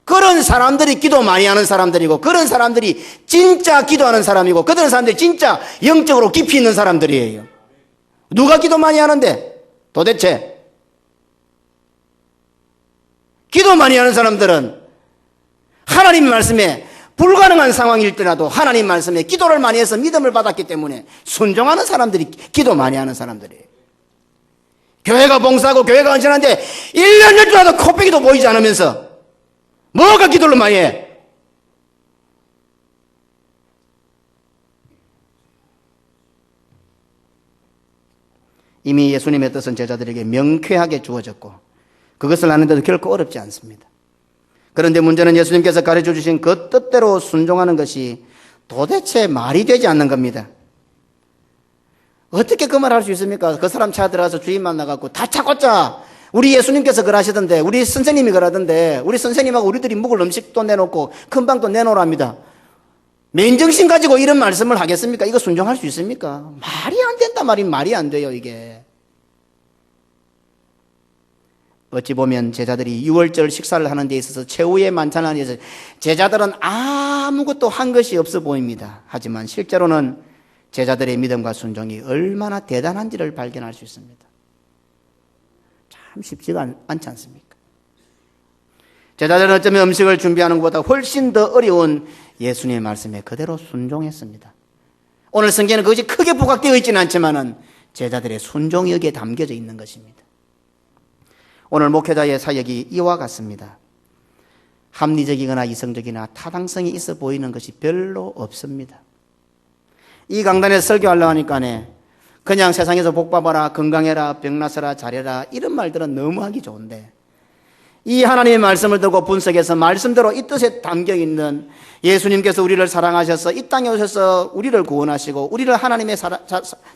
그런 사람들이 기도 많이 하는 사람들이고 그런 사람들이 진짜 기도하는 사람이고 그런 사람들이 진짜 영적으로 깊이 있는 사람들이에요. 누가 기도 많이 하는데 도대체 기도 많이 하는 사람들은 하나님 말씀에 불가능한 상황일지라도 하나님 말씀에 기도를 많이 해서 믿음을 받았기 때문에 순종하는 사람들이 기도 많이 하는 사람들이에요. 교회가 봉사하고 교회가 헌신하는데 1년 열주라도 코빼기도 보이지 않으면서 뭐가 기도를 많이 해? 이미 예수님의 뜻은 제자들에게 명쾌하게 주어졌고 그것을 아는데도 결코 어렵지 않습니다. 그런데 문제는 예수님께서 가르쳐 주신 그 뜻대로 순종하는 것이 도대체 말이 되지 않는 겁니다. 어떻게 그 말 할 수 있습니까? 그 사람 차 들어가서 주인 만나갖고 다짜고짜 우리 예수님께서 그러시던데, 우리 선생님이 그러던데, 우리 선생님하고 우리들이 묵을 음식도 내놓고 큰 방도 내놓으랍니다. 맨정신 가지고 이런 말씀을 하겠습니까? 이거 순종할 수 있습니까? 말이 안 된다 말이 말이 안 돼요, 이게. 어찌 보면 제자들이 6월절 식사를 하는 데 있어서 최후의 만찬을 하는 데 있어서 제자들은 아무것도 한 것이 없어 보입니다. 하지만 실제로는 제자들의 믿음과 순종이 얼마나 대단한지를 발견할 수 있습니다. 참 쉽지가 않지 않습니까? 제자들은 어쩌면 음식을 준비하는 것보다 훨씬 더 어려운 예수님의 말씀에 그대로 순종했습니다. 오늘 성경에는 그것이 크게 부각되어 있지는 않지만 제자들의 순종이 여기에 담겨져 있는 것입니다. 오늘 목회자의 사역이 이와 같습니다. 합리적이거나 이성적이나 타당성이 있어 보이는 것이 별로 없습니다. 이 강단에서 설교하려고 하니까 그냥 세상에서 복 받아라, 건강해라, 병나서라, 잘해라 이런 말들은 너무 하기 좋은데 이 하나님의 말씀을 듣고 분석해서 말씀대로 이 뜻에 담겨있는 예수님께서 우리를 사랑하셔서 이 땅에 오셔서 우리를 구원하시고 우리를 하나님의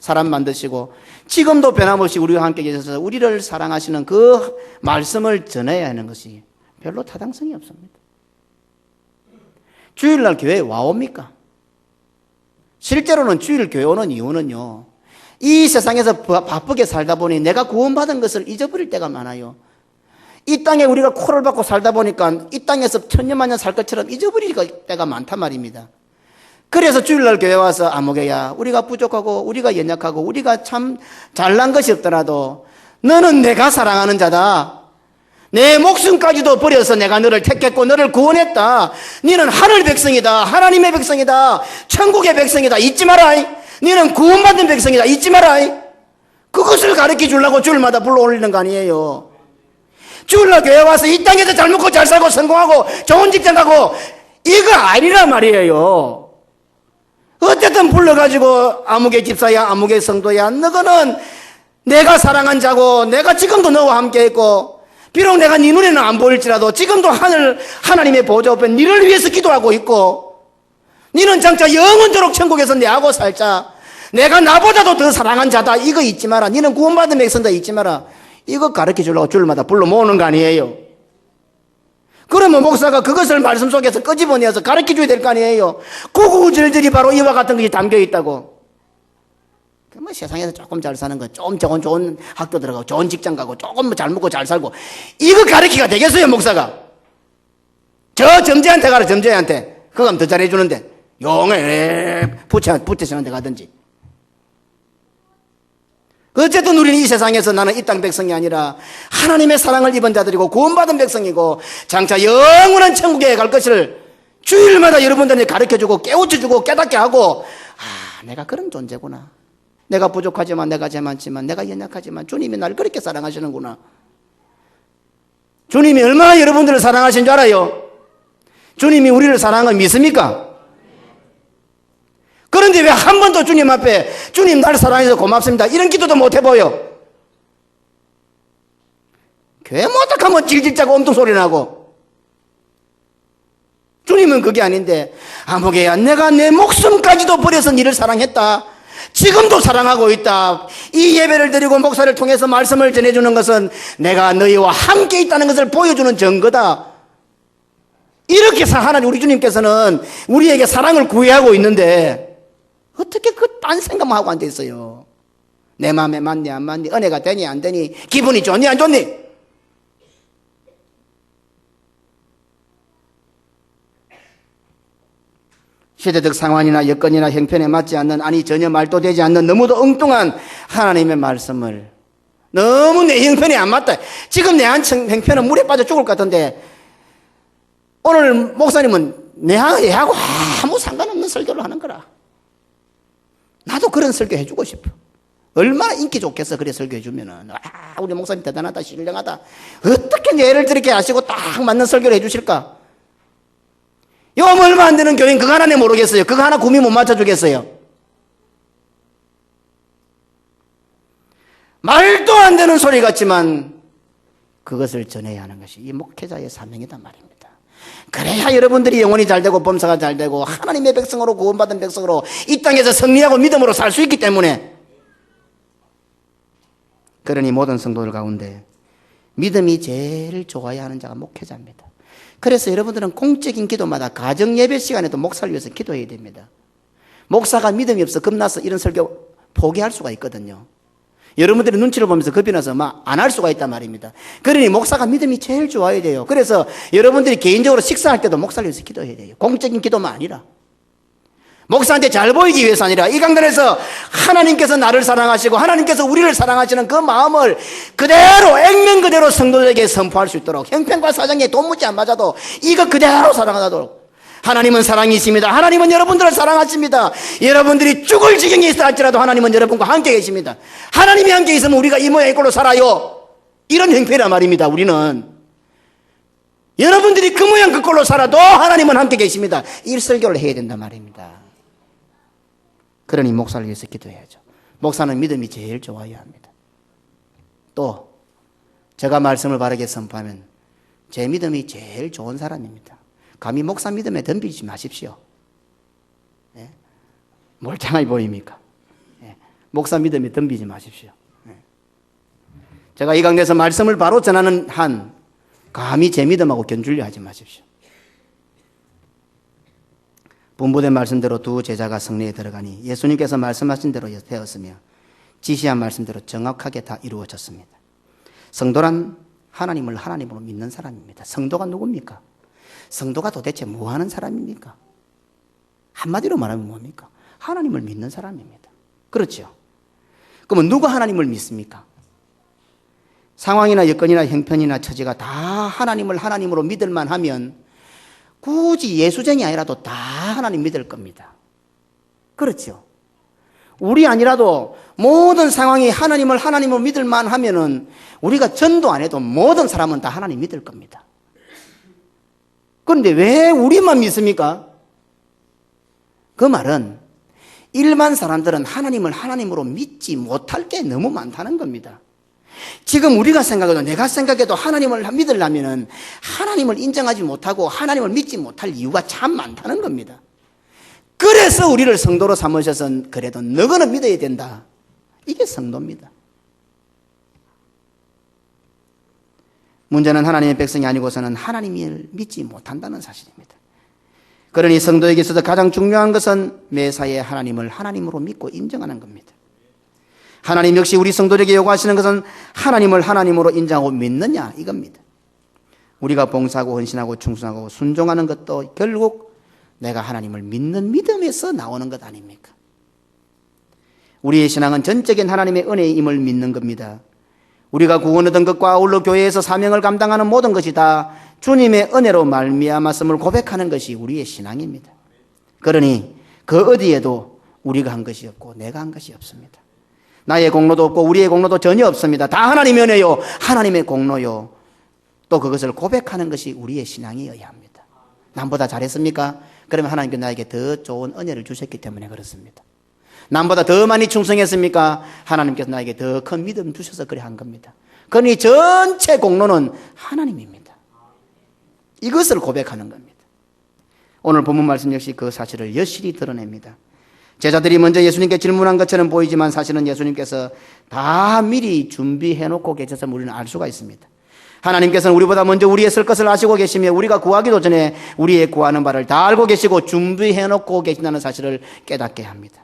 사람 만드시고 지금도 변함없이 우리와 함께 계셔서 우리를 사랑하시는 그 말씀을 전해야 하는 것이 별로 타당성이 없습니다. 주일날 교회에 와옵니까? 실제로는 주일 교회 오는 이유는요, 이 세상에서 바쁘게 살다 보니 내가 구원받은 것을 잊어버릴 때가 많아요. 이 땅에 우리가 코를 박고 살다 보니까 이 땅에서 천년만년 살 것처럼 잊어버릴 때가 많단 말입니다. 그래서 주일날 교회 와서 아무개야, 우리가 부족하고 우리가 연약하고 우리가 참 잘난 것이 없더라도 너는 내가 사랑하는 자다. 내 목숨까지도 버려서 내가 너를 택했고 너를 구원했다. 너는 하늘 백성이다. 하나님의 백성이다. 천국의 백성이다. 잊지 마라. 너는 구원받은 백성이다. 잊지 마라. 그것을 가르쳐 주려고 주일마다 불러올리는 거 아니에요. 주일날 교회 와서 이 땅에서 잘 먹고 잘 살고 성공하고 좋은 직장 가고 이거 아니란 말이에요. 어쨌든 불러가지고 아무개 집사야, 아무개 성도야, 너는 내가 사랑한 자고 내가 지금도 너와 함께 있고 비록 내가 네 눈에는 안 보일지라도 지금도 하나님의 보좌 앞에 너를 위해서 기도하고 있고 너는 장차 영원토록 천국에서 내하고 살자. 내가 나보다도 더 사랑한 자다. 이거 잊지 마라. 너는 구원받은 백성다. 잊지 마라. 이거 가르쳐 주려고 주일마다 불러 모으는 거 아니에요. 그러면 목사가 그것을 말씀 속에서 끄집어내서 가르쳐 줘야 될 거 아니에요. 구구절절이 바로 이와 같은 것이 담겨 있다고. 뭐 세상에서 조금 잘 사는 거, 좀 좋은 학교 들어가고 좋은 직장 가고 조금 잘 먹고 잘 살고 이거 가르치기가 되겠어요, 목사가? 저 점재한테 가라, 점재한테. 그거 하면 더 잘해주는데 용해 부채신한테 가든지. 어쨌든 우리는 이 세상에서 나는 이 땅 백성이 아니라 하나님의 사랑을 입은 자들이고 구원받은 백성이고 장차 영원한 천국에 갈 것을 주일마다 여러분들에게 가르쳐주고 깨우쳐주고 깨닫게 하고 내가 그런 존재구나. 내가 부족하지만 내가 재만치만 내가 연약하지만 주님이 나를 그렇게 사랑하시는구나. 주님이 얼마나 여러분들을 사랑하신 줄 알아요? 주님이 우리를 사랑한 걸 믿습니까? 그런데 왜 한 번도 주님 앞에 주님 나를 사랑해서 고맙습니다 이런 기도도 못 해보여? 교회 못하면 질질 짜고 엄청 소리 나고. 주님은 그게 아닌데 아무개야, 내가 내 목숨까지도 버려서 너를 사랑했다. 지금도 사랑하고 있다. 이 예배를 드리고 목사를 통해서 말씀을 전해주는 것은 내가 너희와 함께 있다는 것을 보여주는 증거다. 이렇게 하나님 우리 주님께서는 우리에게 사랑을 구애하고 있는데 어떻게 그 딴 생각만 하고 앉아있어요. 내 마음에 맞니 안 맞니, 은혜가 되니 안 되니, 기분이 좋니 안 좋니. 시대적 상황이나 여건이나 형편에 맞지 않는, 아니 전혀 말도 되지 않는 너무도 엉뚱한 하나님의 말씀을 너무 내 형편이 안 맞다. 지금 내 형편은 물에 빠져 죽을 것 같은데 오늘 목사님은 얘하고 아무 상관없는 설교를 하는 거라. 나도 그런 설교 해주고 싶어. 얼마나 인기 좋겠어. 그래 설교해 주면은 우리 목사님 대단하다, 신령하다. 어떻게 예를 들게 하시고 딱 맞는 설교를 해주실까? 요금 얼마 안 되는 교인 그거 하나 내 모르겠어요. 그거 하나 구미 못 맞춰주겠어요. 말도 안 되는 소리 같지만 그것을 전해야 하는 것이 이 목회자의 사명이단 말입니다. 그래야 여러분들이 영혼이 잘 되고 범사가 잘 되고 하나님의 백성으로 구원받은 백성으로 이 땅에서 승리하고 믿음으로 살 수 있기 때문에, 그러니 모든 성도들 가운데 믿음이 제일 좋아야 하는 자가 목회자입니다. 그래서 여러분들은 공적인 기도마다 가정 예배 시간에도 목사를 위해서 기도해야 됩니다. 목사가 믿음이 없어 겁나서 이런 설교 포기할 수가 있거든요. 여러분들이 눈치를 보면서 겁이 나서 막 안 할 수가 있단 말입니다. 그러니 목사가 믿음이 제일 좋아야 돼요. 그래서 여러분들이 개인적으로 식사할 때도 목사를 위해서 기도해야 돼요. 공적인 기도만 아니라. 목사한테 잘 보이기 위해서 아니라 이 강단에서 하나님께서 나를 사랑하시고 하나님께서 우리를 사랑하시는 그 마음을 그대로 액면 그대로 성도들에게 선포할 수 있도록, 형편과 사정에 돈 묻지 안 맞아도 이거 그대로 사랑하도록. 하나님은 사랑이십니다. 하나님은 여러분들을 사랑하십니다. 여러분들이 죽을 지경에 있어 할지라도 하나님은 여러분과 함께 계십니다. 하나님이 함께 있으면 우리가 이 모양 이 꼴로 살아요. 이런 형편이란 말입니다. 우리는 여러분들이 그 모양 그 꼴로 살아도 하나님은 함께 계십니다. 이 설교를 해야 된단 말입니다. 그러니 목사를 위해서 기도해야죠. 목사는 믿음이 제일 좋아야 합니다. 또 제가 말씀을 바르게 선포하면 제 믿음이 제일 좋은 사람입니다. 감히 목사 믿음에 덤비지 마십시오. 예? 멀쩡하게 보입니까? 예. 목사 믿음에 덤비지 마십시오. 예. 제가 이 강대에서 말씀을 바로 전하는 한 감히 제 믿음하고 견줄려 하지 마십시오. 분부된 말씀대로 두 제자가 성내에 들어가니 예수님께서 말씀하신 대로 되었으며 지시한 말씀대로 정확하게 다 이루어졌습니다. 성도란 하나님을 하나님으로 믿는 사람입니다. 성도가 누굽니까? 성도가 도대체 뭐 하는 사람입니까? 한마디로 말하면 뭡니까? 하나님을 믿는 사람입니다. 그렇죠? 그러면 누가 하나님을 믿습니까? 상황이나 여건이나 형편이나 처지가 다 하나님을 하나님으로 믿을만 하면 굳이 예수쟁이 아니라도 다 하나님 믿을 겁니다. 그렇죠? 우리 아니라도 모든 상황이 하나님을 하나님으로 믿을만 하면은 우리가 전도 안 해도 모든 사람은 다 하나님 믿을 겁니다. 그런데 왜 우리만 믿습니까? 그 말은 일반 사람들은 하나님을 하나님으로 믿지 못할 게 너무 많다는 겁니다. 지금 우리가 생각해도 내가 생각해도 하나님을 믿으려면은 하나님을 인정하지 못하고 하나님을 믿지 못할 이유가 참 많다는 겁니다. 그래서 우리를 성도로 삼으셔서 그래도 너거는 믿어야 된다. 이게 성도입니다. 문제는 하나님의 백성이 아니고서는 하나님을 믿지 못한다는 사실입니다. 그러니 성도에게 있어서 가장 중요한 것은 매사에 하나님을 하나님으로 믿고 인정하는 겁니다. 하나님 역시 우리 성도에게 요구하시는 것은 하나님을 하나님으로 인정하고 믿느냐 이겁니다. 우리가 봉사하고 헌신하고 충성하고 순종하는 것도 결국 내가 하나님을 믿는 믿음에서 나오는 것 아닙니까? 우리의 신앙은 전적인 하나님의 은혜임을 믿는 겁니다. 우리가 구원 얻은 것과 아울러 교회에서 사명을 감당하는 모든 것이 다 주님의 은혜로 말미암았음을 고백하는 것이 우리의 신앙입니다. 그러니 그 어디에도 우리가 한 것이 없고 내가 한 것이 없습니다. 나의 공로도 없고 우리의 공로도 전혀 없습니다. 다 하나님의 은혜요, 하나님의 공로요. 또 그것을 고백하는 것이 우리의 신앙이어야 합니다. 남보다 잘했습니까? 그러면 하나님께 나에게 더 좋은 은혜를 주셨기 때문에 그렇습니다. 남보다 더 많이 충성했습니까? 하나님께서 나에게 더 큰 믿음 주셔서 그래 한 겁니다. 그러니 전체 공로는 하나님입니다. 이것을 고백하는 겁니다. 오늘 본문 말씀 역시 그 사실을 여실히 드러냅니다. 제자들이 먼저 예수님께 질문한 것처럼 보이지만 사실은 예수님께서 다 미리 준비해놓고 계셔서 우리는 알 수가 있습니다. 하나님께서는 우리보다 먼저 우리의 쓸 것을 아시고 계시며 우리가 구하기도 전에 우리의 구하는 바를 다 알고 계시고 준비해놓고 계신다는 사실을 깨닫게 합니다.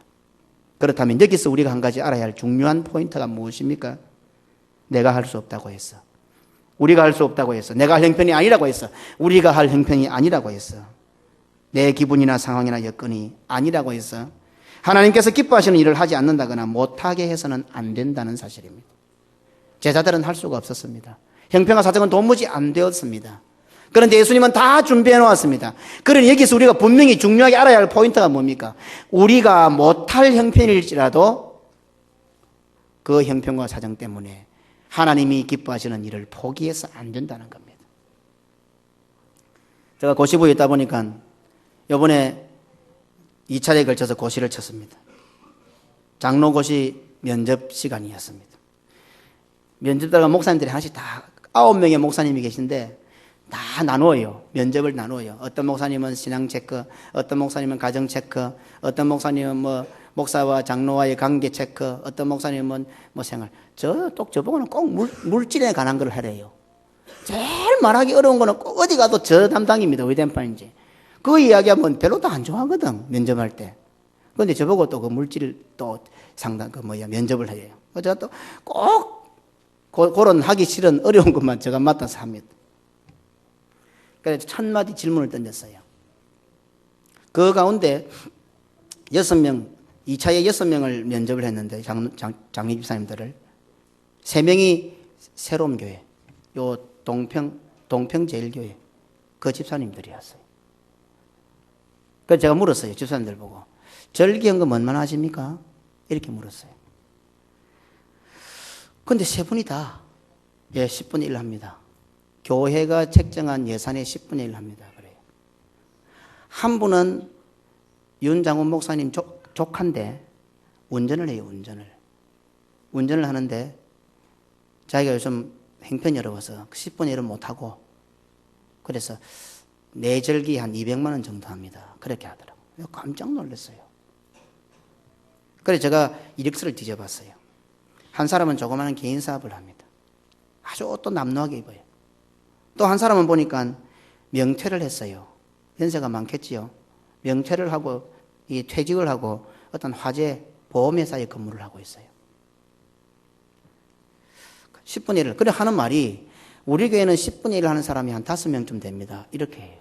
그렇다면 여기서 우리가 한 가지 알아야 할 중요한 포인트가 무엇입니까? 내가 할 수 없다고 했어. 우리가 할 수 없다고 했어. 내가 할 형편이 아니라고 했어. 우리가 할 형편이 아니라고 했어. 내 기분이나 상황이나 여건이 아니라고 했어. 하나님께서 기뻐하시는 일을 하지 않는다거나 못하게 해서는 안 된다는 사실입니다. 제자들은 할 수가 없었습니다. 형평화 사정은 도무지 안 되었습니다. 그런데 예수님은 다 준비해 놓았습니다. 그러니 여기서 우리가 분명히 중요하게 알아야 할 포인트가 뭡니까? 우리가 못할 형편일지라도 그 형편과 사정 때문에 하나님이 기뻐하시는 일을 포기해서 안 된다는 겁니다. 제가 고시부에 있다 보니까 이번에 2차례에 걸쳐서 고시를 쳤습니다. 장로고시 면접 시간이었습니다. 면접자가 목사님들이 하나씩 다 9명의 목사님이 계신데 다 나누어요. 면접을 나누어요. 어떤 목사님은 신앙 체크, 어떤 목사님은 가정 체크, 어떤 목사님은 뭐 목사와 장로와의 관계 체크, 어떤 목사님은 뭐 생활. 저보고는 꼭 물질에 관한 걸 하래요. 제일 말하기 어려운 거는 꼭 어디 가도 저 담당입니다. 위덴파인지. 그 이야기하면 별로 다 안 좋아하거든. 면접할 때. 그런데 저보고 또 그 물질 또 상당 면접을 해요. 제가 또 꼭 그런 하기 싫은 어려운 것만 제가 맡아서 합니다. 그래서 1000마디 질문을 던졌어요. 그 가운데 6명, 2차에 6명을 면접을 했는데 장례 집사님들을 3명이 새로운 교회, 요 동평제일교회 그 집사님들이었어요. 그래서 제가 물었어요. 집사님들 보고 절기연금 얼마나 하십니까? 이렇게 물었어요. 근데 3분이 다 10분의 1 합니다. 교회가 책정한 예산의 10분의 1 합니다. 그래요. 한 분은 윤장훈 목사님 조카인데 운전을 해요. 운전을 하는데 자기가 요즘 행편이 어려워서 10분의 1은 못하고 그래서 내절기 한 200만 원 정도 합니다. 그렇게 하더라고요. 깜짝 놀랐어요. 그래서 제가 이력서를 뒤져봤어요. 한 사람은 조그마한 개인 사업을 합니다. 아주 또 남루하게 입어요. 또 한 사람은 보니까 명퇴를 했어요. 연세가 많겠지요. 명퇴를 하고 퇴직을 하고 어떤 화재 보험회사에 근무를 하고 있어요. 10분의 1을. 그래 하는 말이 우리 교회는 10분의 1을 하는 사람이 한 5명쯤 됩니다. 이렇게 해요.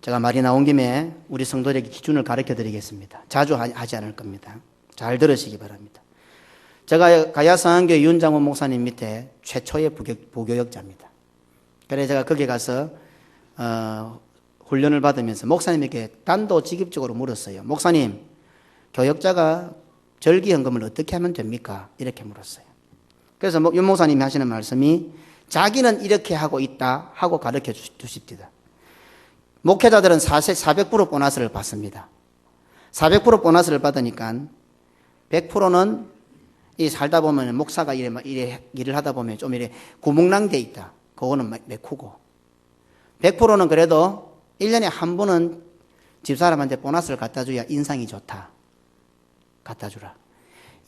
제가 말이 나온 김에 우리 성도들에게 기준을 가르쳐 드리겠습니다. 자주 하지 않을 겁니다. 잘 들으시기 바랍니다. 제가 가야성한교회 윤장훈 목사님 밑에 최초의 부교역자입니다. 그래서 제가 거기 가서 훈련을 받으면서 목사님에게 단도직입적으로 물었어요. 목사님, 교역자가 절기헌금을 어떻게 하면 됩니까? 이렇게 물었어요. 그래서 윤 목사님이 하시는 말씀이 자기는 이렇게 하고 있다 하고 가르쳐 주십니다. 목회자들은 400% 보너스를 받습니다. 400% 보너스를 받으니까 100%는 이 살다 보면 목사가 이래 일을 하다 보면 좀 이래 구멍난 데 있다. 그거는 메꾸고 100%는 그래도 1년에 한 번은 집사람한테 보너스를 갖다 줘야 인상이 좋다. 갖다 주라.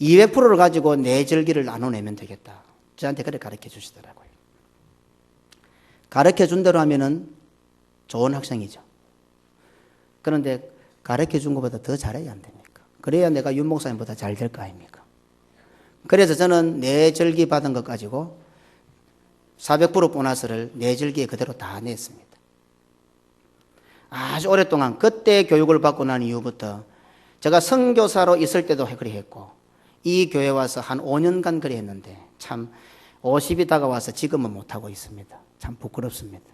200%를 가지고 내 절기를 나눠내면 되겠다. 저한테 그렇게 가르쳐 주시더라고요. 가르쳐 준 대로 하면은 좋은 학생이죠. 그런데 가르쳐 준 것보다 더 잘해야 안 됩니까? 그래야 내가 윤 목사님보다 잘 될 거 아닙니까? 그래서 저는 내 절기 받은 것 가지고 400% 보너스를 내 절기에 그대로 다 냈습니다. 아주 오랫동안 그때 교육을 받고 난 이후부터 제가 선교사로 있을 때도 그리 했고 이 교회 와서 한 5년간 그리 했는데 참 50이 다가와서 지금은 못하고 있습니다. 참 부끄럽습니다.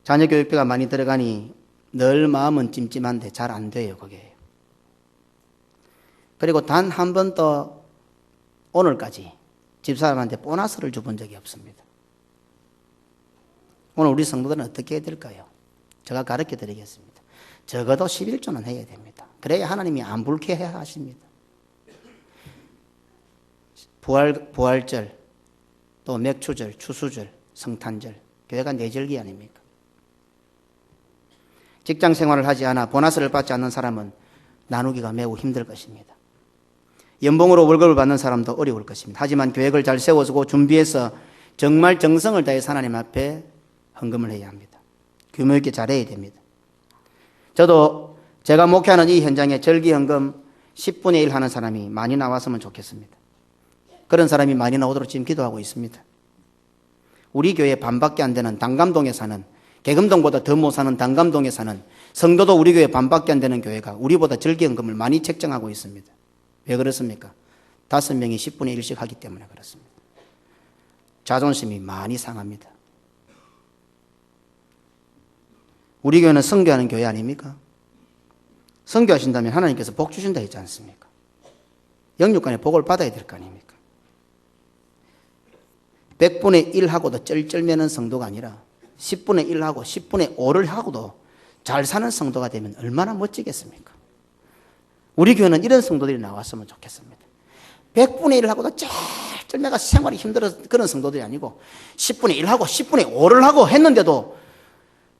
자녀 교육비가 많이 들어가니 늘 마음은 찜찜한데 잘 안 돼요. 그게. 그리고 단 한 번도 오늘까지 집사람한테 보너스를 줘본 적이 없습니다. 오늘 우리 성도들은 어떻게 해야 될까요? 제가 가르쳐 드리겠습니다. 적어도 11조는 해야 됩니다. 그래야 하나님이 안 불쾌해 하십니다. 부활절, 또 맥추절, 추수절, 성탄절, 교회가 내절기 아닙니까? 직장 생활을 하지 않아 보너스를 받지 않는 사람은 나누기가 매우 힘들 것입니다. 연봉으로 월급을 받는 사람도 어려울 것입니다. 하지만 계획을 잘 세워서 준비해서 정말 정성을 다해서 하나님 앞에 헌금을 해야 합니다. 규모 있게 잘해야 됩니다. 저도 제가 목회하는 이 현장에 절기헌금 10분의 1 하는 사람이 많이 나왔으면 좋겠습니다. 그런 사람이 많이 나오도록 지금 기도하고 있습니다. 우리 교회 반밖에 안 되는 당감동에 사는 계금동보다 더 못 사는 단감동에 사는 성도도 우리 교회 반밖에 안 되는 교회가 우리보다 절기연금을 많이 책정하고 있습니다. 왜 그렇습니까? 5명이 10분의 1씩 하기 때문에 그렇습니다. 자존심이 많이 상합니다. 우리 교회는 선교하는 교회 아닙니까? 선교하신다면 하나님께서 복 주신다 했지 않습니까? 영육간에 복을 받아야 될 거 아닙니까? 100분의 1하고도 쩔쩔매는 성도가 아니라 10분의 1하고 10분의 5를 하고도 잘 사는 성도가 되면 얼마나 멋지겠습니까? 우리 교회는 이런 성도들이 나왔으면 좋겠습니다. 100분의 1하고도 쩔쩔매가 생활이 힘들어서 그런 성도들이 아니고 10분의 1하고 10분의 5를 하고 했는데도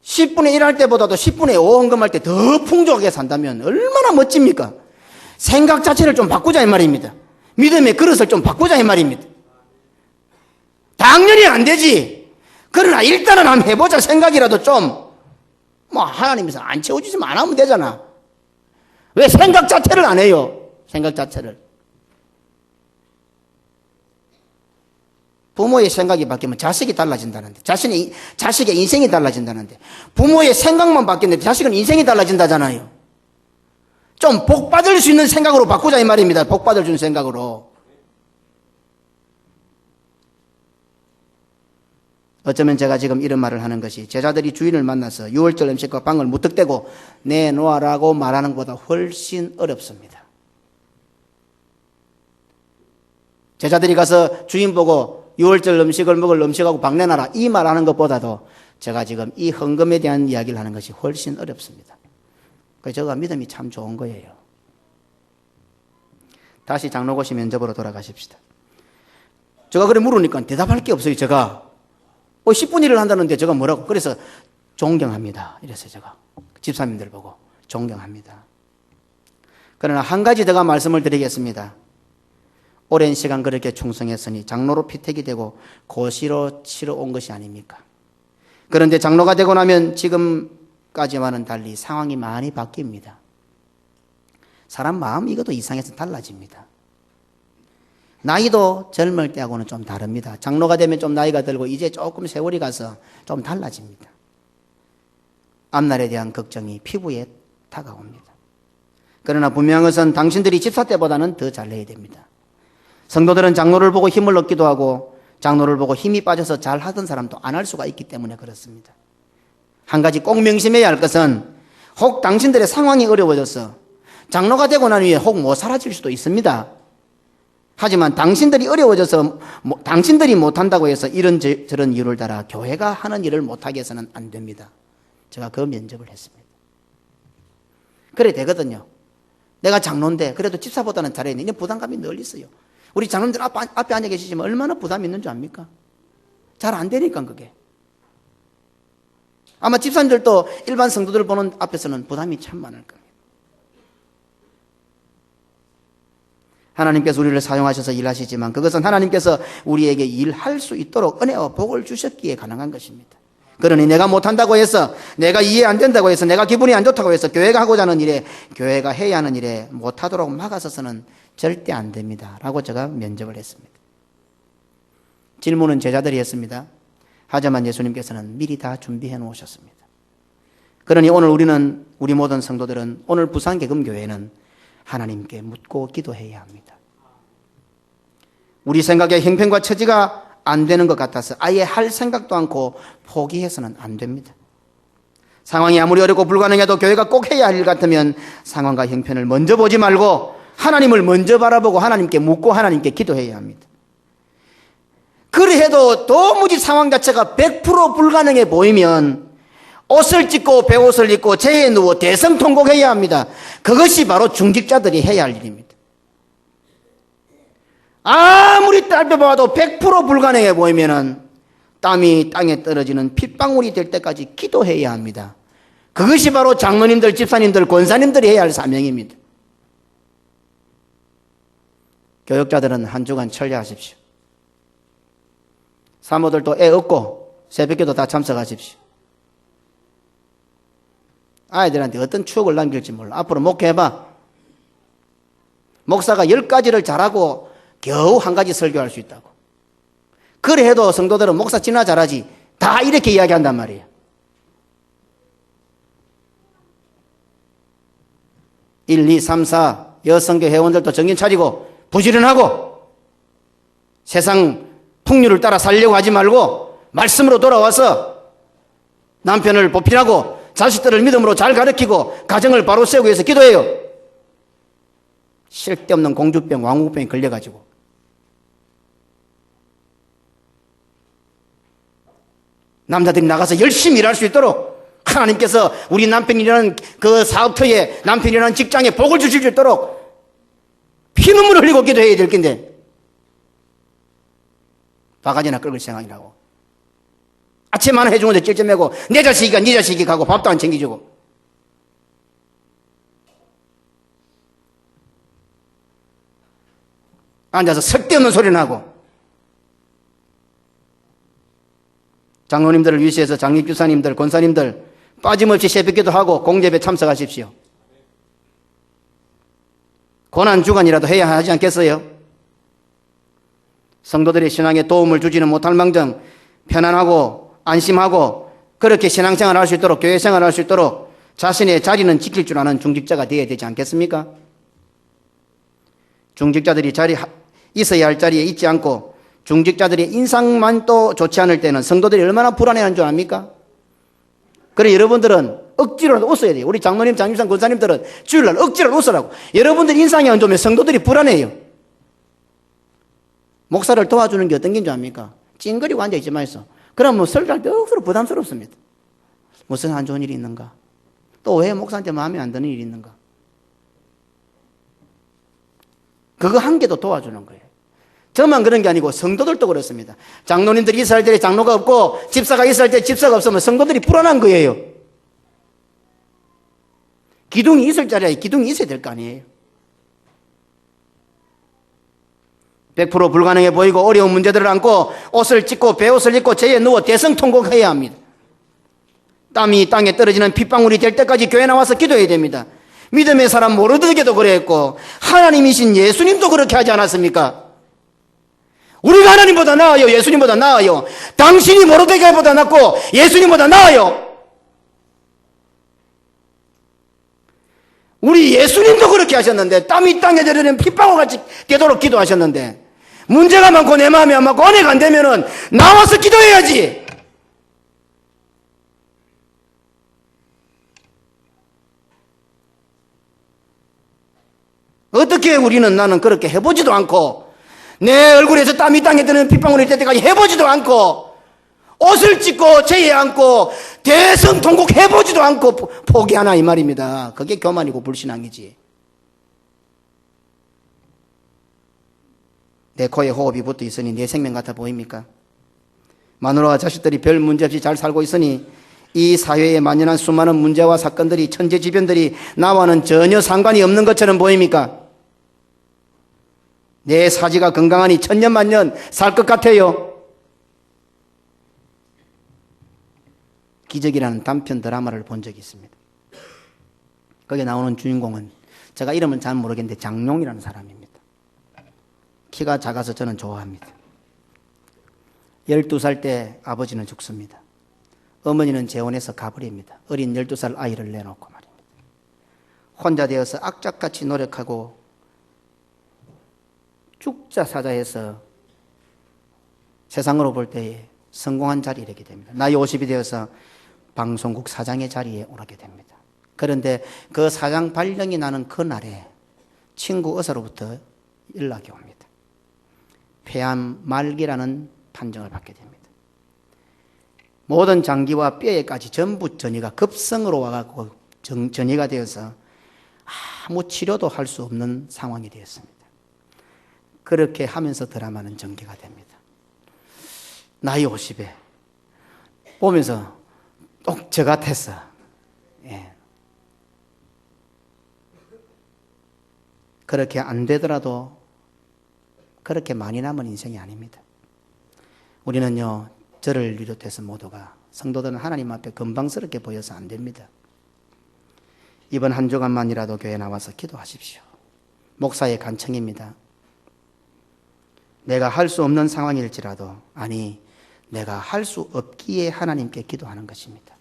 10분의 1 할 때보다도 10분의 5 헌금할 때 더 풍족하게 산다면 얼마나 멋집니까? 생각 자체를 좀 바꾸자 이 말입니다. 믿음의 그릇을 좀 바꾸자 이 말입니다. 당연히 안 되지. 그러나 일단은 한번 해보자 생각이라도 좀 하나님께서 안 채워주시면 안 하면 되잖아. 왜 생각 자체를 안 해요? 생각 자체를. 부모의 생각이 바뀌면 자식이 달라진다는데, 자식의 인생이 달라진다는데, 부모의 생각만 바뀌는데 자식은 인생이 달라진다잖아요. 좀 복 받을 수 있는 생각으로 바꾸자 이 말입니다. 복 받을 수 있는 생각으로. 어쩌면 제가 지금 이런 말을 하는 것이 제자들이 주인을 만나서 6월절 음식과 빵을 무턱대고 내놓아라고 말하는 것보다 훨씬 어렵습니다. 제자들이 가서 주인 보고 6월절 음식을 먹을 음식하고 방 내놔라 이 말하는 것보다도 제가 지금 이 헌금에 대한 이야기를 하는 것이 훨씬 어렵습니다. 그래서 제가 믿음이 참 좋은 거예요. 다시 장로고시 면접으로 돌아가십시다. 제가 그래 물으니까 대답할 게 없어요. 제가 10분 일을 한다는데 제가 뭐라고 그래서 존경합니다. 이랬어요. 제가 집사님들 보고 존경합니다. 그러나 한 가지 더 말씀을 드리겠습니다. 오랜 시간 그렇게 충성했으니 장로로 피택이 되고 고시로 치러 온 것이 아닙니까? 그런데 장로가 되고 나면 지금까지와는 달리 상황이 많이 바뀝니다. 사람 마음이 이것도 이상해서 달라집니다. 나이도 젊을 때하고는 좀 다릅니다. 장로가 되면 좀 나이가 들고 이제 조금 세월이 가서 좀 달라집니다. 앞날에 대한 걱정이 피부에 다가옵니다. 그러나 분명한 것은 당신들이 집사 때보다는 더 잘해야 됩니다. 성도들은 장로를 보고 힘을 얻기도 하고 장로를 보고 힘이 빠져서 잘하던 사람도 안 할 수가 있기 때문에 그렇습니다. 한 가지 꼭 명심해야 할 것은 혹 당신들의 상황이 어려워져서 장로가 되고 난 후에 혹 못 사라질 수도 있습니다. 하지만 당신들이 어려워져서 당신들이 못한다고 해서 이런저런 이유를 달아 교회가 하는 일을 못하게 해서는 안 됩니다. 제가 그 면접을 했습니다. 그래 되거든요. 내가 장로인데 그래도 집사보다는 잘했네. 이런 부담감이 늘 있어요. 우리 장로님들 앞에 앉아 계시지만 얼마나 부담이 있는 줄 압니까? 잘 안 되니까 그게. 아마 집사님들도 일반 성도들 보는 앞에서는 부담이 참 많을 겁니다. 하나님께서 우리를 사용하셔서 일하시지만 그것은 하나님께서 우리에게 일할 수 있도록 은혜와 복을 주셨기에 가능한 것입니다. 그러니 내가 못한다고 해서, 내가 이해 안 된다고 해서, 내가 기분이 안 좋다고 해서 교회가 하고자 하는 일에, 교회가 해야 하는 일에 못하도록 막아서서는 절대 안 됩니다. 라고 제가 면접을 했습니다. 질문은 제자들이 했습니다. 하지만 예수님께서는 미리 다 준비해 놓으셨습니다. 그러니 오늘 우리 모든 성도들은 오늘 부산개금교회는 하나님께 묻고 기도해야 합니다. 우리 생각에 형편과 처지가 안 되는 것 같아서 아예 할 생각도 않고 포기해서는 안 됩니다. 상황이 아무리 어렵고 불가능해도 교회가 꼭 해야 할 일 같으면 상황과 형편을 먼저 보지 말고 하나님을 먼저 바라보고 하나님께 묻고 하나님께 기도해야 합니다. 그래도 도무지 상황 자체가 100% 불가능해 보이면 옷을 찢고 배옷을 입고 재에 누워 대성통곡해야 합니다. 그것이 바로 중직자들이 해야 할 일입니다. 아무리 살펴봐도 100% 불가능해 보이면은 땀이 땅에 떨어지는 핏방울이 될 때까지 기도해야 합니다. 그것이 바로 장로님들, 집사님들, 권사님들이 해야 할 사명입니다. 교역자들은 한 주간 철야하십시오. 사모들도 애 얻고 새벽기도 다 참석하십시오. 아이들한테 어떤 추억을 남길지 몰라. 앞으로 목회해봐. 목사가 10가지를 잘하고 겨우 한 가지 설교할 수 있다고. 그래 해도 성도들은 목사 지나 잘하지 다 이렇게 이야기한단 말이에요. 1, 2, 3, 4 여성교 회원들도 정신 차리고 부지런하고 세상 풍류를 따라 살려고 하지 말고 말씀으로 돌아와서 남편을 보필하고 자식들을 믿음으로 잘 가르치고 가정을 바로 세우기 위해서 기도해요. 쓸데없는 공주병, 왕후병에 걸려가지고. 남자들이 나가서 열심히 일할 수 있도록 하나님께서 우리 남편이라는 그 사업터에, 남편이라는 직장에 복을 주실 수 있도록 피눈물 흘리고 기도해야 될 텐데 바가지나 긁을 생각이라고. 아침 하나 해주는데 찔찔매고 내 자식이가 네 자식이 가고 밥도 안 챙겨주고. 앉아서 쓸데없는 소리나 하고. 장로님들을 위시해서 장립주사님들, 권사님들 빠짐없이 새벽기도 하고 공예배 참석하십시오. 고난주간이라도 해야 하지 않겠어요? 성도들의 신앙에 도움을 주지는 못할 망정 편안하고 안심하고 그렇게 신앙생활을 할 수 있도록, 교회생활을 할 수 있도록 자신의 자리는 지킬 줄 아는 중직자가 되어야 되지 않겠습니까? 중직자들이 있어야 할 자리에 있지 않고 중직자들의 인상만 또 좋지 않을 때는 성도들이 얼마나 불안해하는 줄 압니까? 그래 여러분들은 억지로라도 웃어야 돼요. 우리 장로님, 장님상, 권사님들은 주일날 억지로라도 웃으라고. 여러분들 인상이 안 좋으면 성도들이 불안해요. 목사를 도와주는 게 어떤 게 줄 압니까? 찡그리고 앉아있지 마이소. 그럼 뭐 설교할 때 억수로 부담스럽습니다. 무슨 안 좋은 일이 있는가? 또 왜 목사한테 마음에 안 드는 일이 있는가? 그거 한 개도 도와주는 거예요. 저만 그런 게 아니고 성도들도 그렇습니다. 장로님들이 있어야 할 때 장로가 없고 집사가 있어야 할 때 집사가 없으면 성도들이 불안한 거예요. 기둥이 있을 자리에 기둥이 있어야 될 거 아니에요. 100% 불가능해 보이고 어려운 문제들을 안고 옷을 찢고 베옷을 입고 재에 누워 대성통곡해야 합니다. 땀이 땅에 떨어지는 핏방울이 될 때까지 교회 나와서 기도해야 됩니다. 믿음의 사람 모르드게도 그랬고 하나님이신 예수님도 그렇게 하지 않았습니까? 우리가 하나님보다 나아요? 예수님보다 나아요? 당신이 모르드게보다 낫고 예수님보다 나아요? 우리 예수님도 그렇게 하셨는데 땀이 땅에 들어는 핏방울같이 되도록 기도하셨는데 문제가 많고 내 마음이 안 맞고 은혜가 안 되면은 나와서 기도해야지. 어떻게 나는 그렇게 해보지도 않고 내 얼굴에서 땀이 땅에 드는 핏방울이 될 때까지 해보지도 않고 옷을 찢고 재에 앉고 대성통곡 해보지도 않고 포기하나 이 말입니다. 그게 교만이고 불신앙이지. 내 코에 호흡이 붙어 있으니 내 생명 같아 보입니까? 마누라와 자식들이 별 문제 없이 잘 살고 있으니 이 사회에 만연한 수많은 문제와 사건들이 천재지변들이 나와는 전혀 상관이 없는 것처럼 보입니까? 내 사지가 건강하니 천년만년 살 것 같아요. 기적이라는 단편 드라마를 본 적이 있습니다. 거기에 나오는 주인공은 제가 이름은 잘 모르겠는데 장룡이라는 사람입니다. 키가 작아서 저는 좋아합니다. 12살 때 아버지는 죽습니다. 어머니는 재혼해서 가버립니다. 어린 12살 아이를 내놓고 말입니다. 혼자 되어서 악착같이 노력하고 죽자사자해서 세상으로 볼 때에 성공한 자리에 이르게 됩니다. 나이 50이 되어서 방송국 사장의 자리에 오르게 됩니다. 그런데 그 사장 발령이 나는 그날에 친구 의사로부터 연락이 옵니다. 폐암 말기라는 판정을 받게 됩니다. 모든 장기와 뼈에까지 전부 전이가 급성으로 와가지고 전이가 되어서 아무 치료도 할 수 없는 상황이 되었습니다. 그렇게 하면서 드라마는 전개가 됩니다. 나이 50에 보면서 똑 저 같았어. 예. 그렇게 안 되더라도 그렇게 많이 남은 인생이 아닙니다. 우리는요, 저를 비롯해서 모두가 성도들은 하나님 앞에 건방스럽게 보여서 안 됩니다. 이번 한 주간만이라도 교회에 나와서 기도하십시오. 목사의 간청입니다. 내가 할 수 없는 상황일지라도, 아니 내가 할 수 없기에 하나님께 기도하는 것입니다.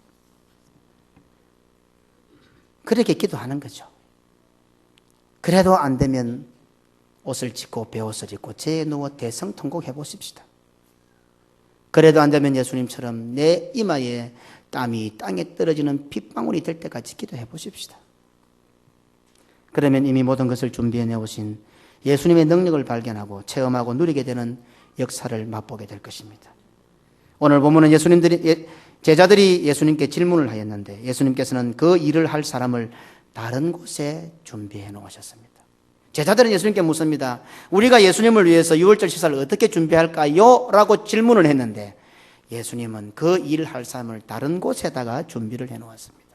그렇게 기도하는 거죠. 그래도 안 되면 옷을 찢고 베옷을 입고 재에 누워 대성통곡해 보십시다. 그래도 안 되면 예수님처럼 내 이마에 땀이 땅에 떨어지는 핏방울이 될 때까지 기도해 보십시다. 그러면 이미 모든 것을 준비해 내오신 예수님의 능력을 발견하고 체험하고 누리게 되는 역사를 맛보게 될 것입니다. 오늘 보면은 제자들이 예수님께 질문을 하였는데 예수님께서는 그 일을 할 사람을 다른 곳에 준비해 놓으셨습니다. 제자들은 예수님께 묻습니다. 우리가 예수님을 위해서 유월절 식사를 어떻게 준비할까요? 라고 질문을 했는데 예수님은 그 일을 할 사람을 다른 곳에다가 준비를 해 놓았습니다.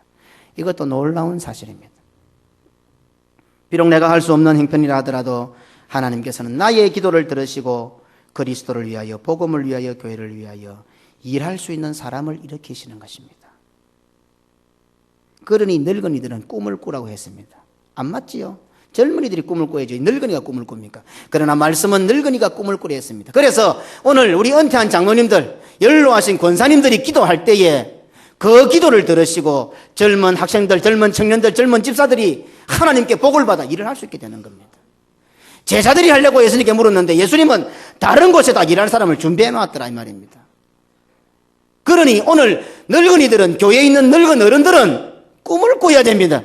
이것도 놀라운 사실입니다. 비록 내가 할 수 없는 형편이라 하더라도 하나님께서는 나의 기도를 들으시고 그리스도를 위하여, 복음을 위하여, 교회를 위하여 일할 수 있는 사람을 일으키시는 것입니다. 그러니 늙은이들은 꿈을 꾸라고 했습니다. 안 맞지요? 젊은이들이 꿈을 꿔야지 늙은이가 꿈을 꿉니까? 그러나 말씀은 늙은이가 꿈을 꾸려 했습니다. 그래서 오늘 우리 은퇴한 장로님들, 연로하신 권사님들이 기도할 때에 그 기도를 들으시고 젊은 학생들, 젊은 청년들, 젊은 집사들이 하나님께 복을 받아 일을 할 수 있게 되는 겁니다. 제자들이 하려고 예수님께 물었는데 예수님은 다른 곳에다 일할 사람을 준비해 놨더라 이 말입니다. 그러니 오늘 늙은이들은, 교회에 있는 늙은 어른들은 꿈을 꿔야 됩니다.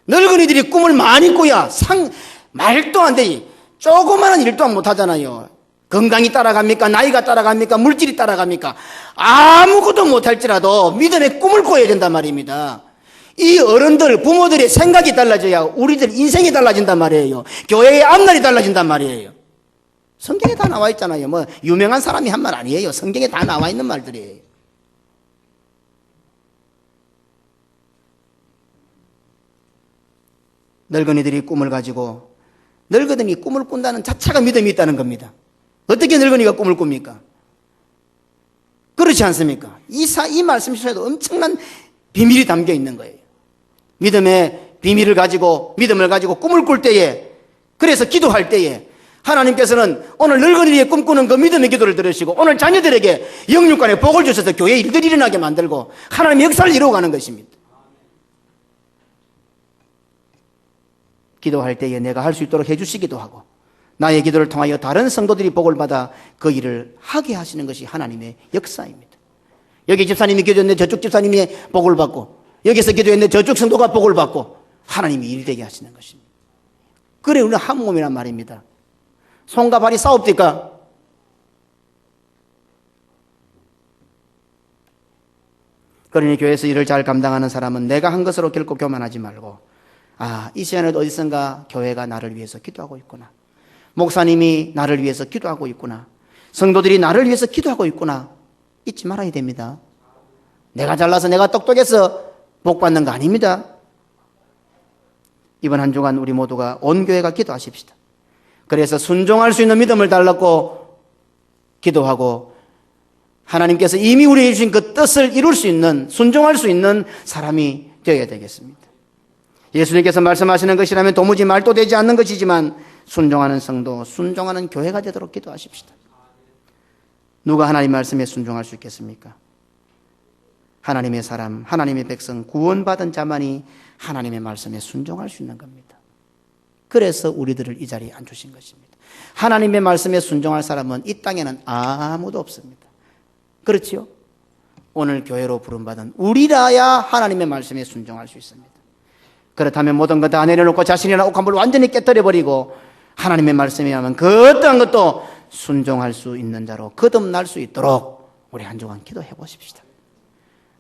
늙은이들이 꿈을 많이 꿔야 말도 안 돼. 조그마한 일도 못 하잖아요. 건강이 따라갑니까? 나이가 따라갑니까? 물질이 따라갑니까? 아무것도 못할지라도 믿음의 꿈을 꿔야 된단 말입니다. 이 어른들, 부모들의 생각이 달라져야 우리들 인생이 달라진단 말이에요. 교회의 앞날이 달라진단 말이에요. 성경에 다 나와 있잖아요. 뭐 유명한 사람이 한 말 아니에요. 성경에 다 나와 있는 말들이에요. 늙은이들이 꿈을 가지고, 늙은이 꿈을 꾼다는 자체가 믿음이 있다는 겁니다. 어떻게 늙은이가 꿈을 꿉니까? 그렇지 않습니까? 이 말씀 속에도 엄청난 비밀이 담겨 있는 거예요. 믿음의 비밀을 가지고, 믿음을 가지고 꿈을 꿀 때에, 그래서 기도할 때에 하나님께서는 오늘 늙은이의 꿈꾸는 그 믿음의 기도를 들으시고 오늘 자녀들에게 영육간에 복을 주셔서 교회 일들이 일어나게 만들고 하나님의 역사를 이루어가는 것입니다. 기도할 때에 내가 할 수 있도록 해주시기도 하고 나의 기도를 통하여 다른 성도들이 복을 받아 그 일을 하게 하시는 것이 하나님의 역사입니다. 여기 집사님이 기도했는데 저쪽 집사님이 복을 받고, 여기서 기도했는데 저쪽 성도가 복을 받고 하나님이 일되게 하시는 것입니다. 그래 우리는 한 몸이란 말입니다. 손과 발이 싸웁니까? 그러니 교회에서 일을 잘 감당하는 사람은 내가 한 것으로 결코 교만하지 말고, 이 시간에도 어디선가 교회가 나를 위해서 기도하고 있구나, 목사님이 나를 위해서 기도하고 있구나, 성도들이 나를 위해서 기도하고 있구나, 잊지 말아야 됩니다. 내가 잘나서 내가 똑똑해서 복 받는 거 아닙니다. 이번 한 주간 우리 모두가 온 교회가 기도하십시다. 그래서 순종할 수 있는 믿음을 달라고 기도하고 하나님께서 이미 우리에게 주신 그 뜻을 이룰 수 있는, 순종할 수 있는 사람이 되어야 되겠습니다. 예수님께서 말씀하시는 것이라면 도무지 말도 되지 않는 것이지만 순종하는 성도, 순종하는 교회가 되도록 기도하십시다. 누가 하나님 말씀에 순종할 수 있겠습니까? 하나님의 사람, 하나님의 백성, 구원받은 자만이 하나님의 말씀에 순종할 수 있는 겁니다. 그래서 우리들을 이 자리에 앉으신 것입니다. 하나님의 말씀에 순종할 사람은 이 땅에는 아무도 없습니다. 그렇지요? 오늘 교회로 부름받은 우리라야 하나님의 말씀에 순종할 수 있습니다. 그렇다면 모든 것 다 내려놓고 자신이나 옥합을 완전히 깨뜨려버리고 하나님의 말씀에 하면 그 어떠한 것도 순종할 수 있는 자로 거듭날 수 있도록 우리 한 주간 기도해 보십시다.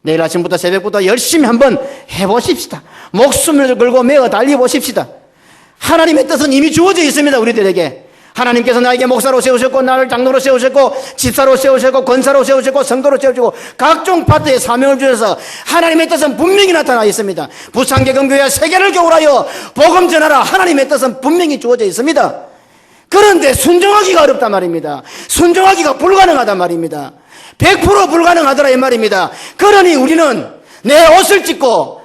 내일 아침부터 새벽부터 열심히 한번 해보십시다. 목숨을 걸고 매어 달려보십시다. 하나님의 뜻은 이미 주어져 있습니다. 우리들에게. 하나님께서 나에게 목사로 세우셨고, 나를 장로로 세우셨고, 집사로 세우셨고, 권사로 세우셨고, 성도로 세우시고 각종 파트에 사명을 주셔서 하나님의 뜻은 분명히 나타나 있습니다. 부산개금교회 세계를 교훈하여 복음 전하라. 하나님의 뜻은 분명히 주어져 있습니다. 그런데 순종하기가 어렵단 말입니다. 순종하기가 불가능하단 말입니다. 100% 불가능하더라 이 말입니다. 그러니 우리는 내 옷을 찢고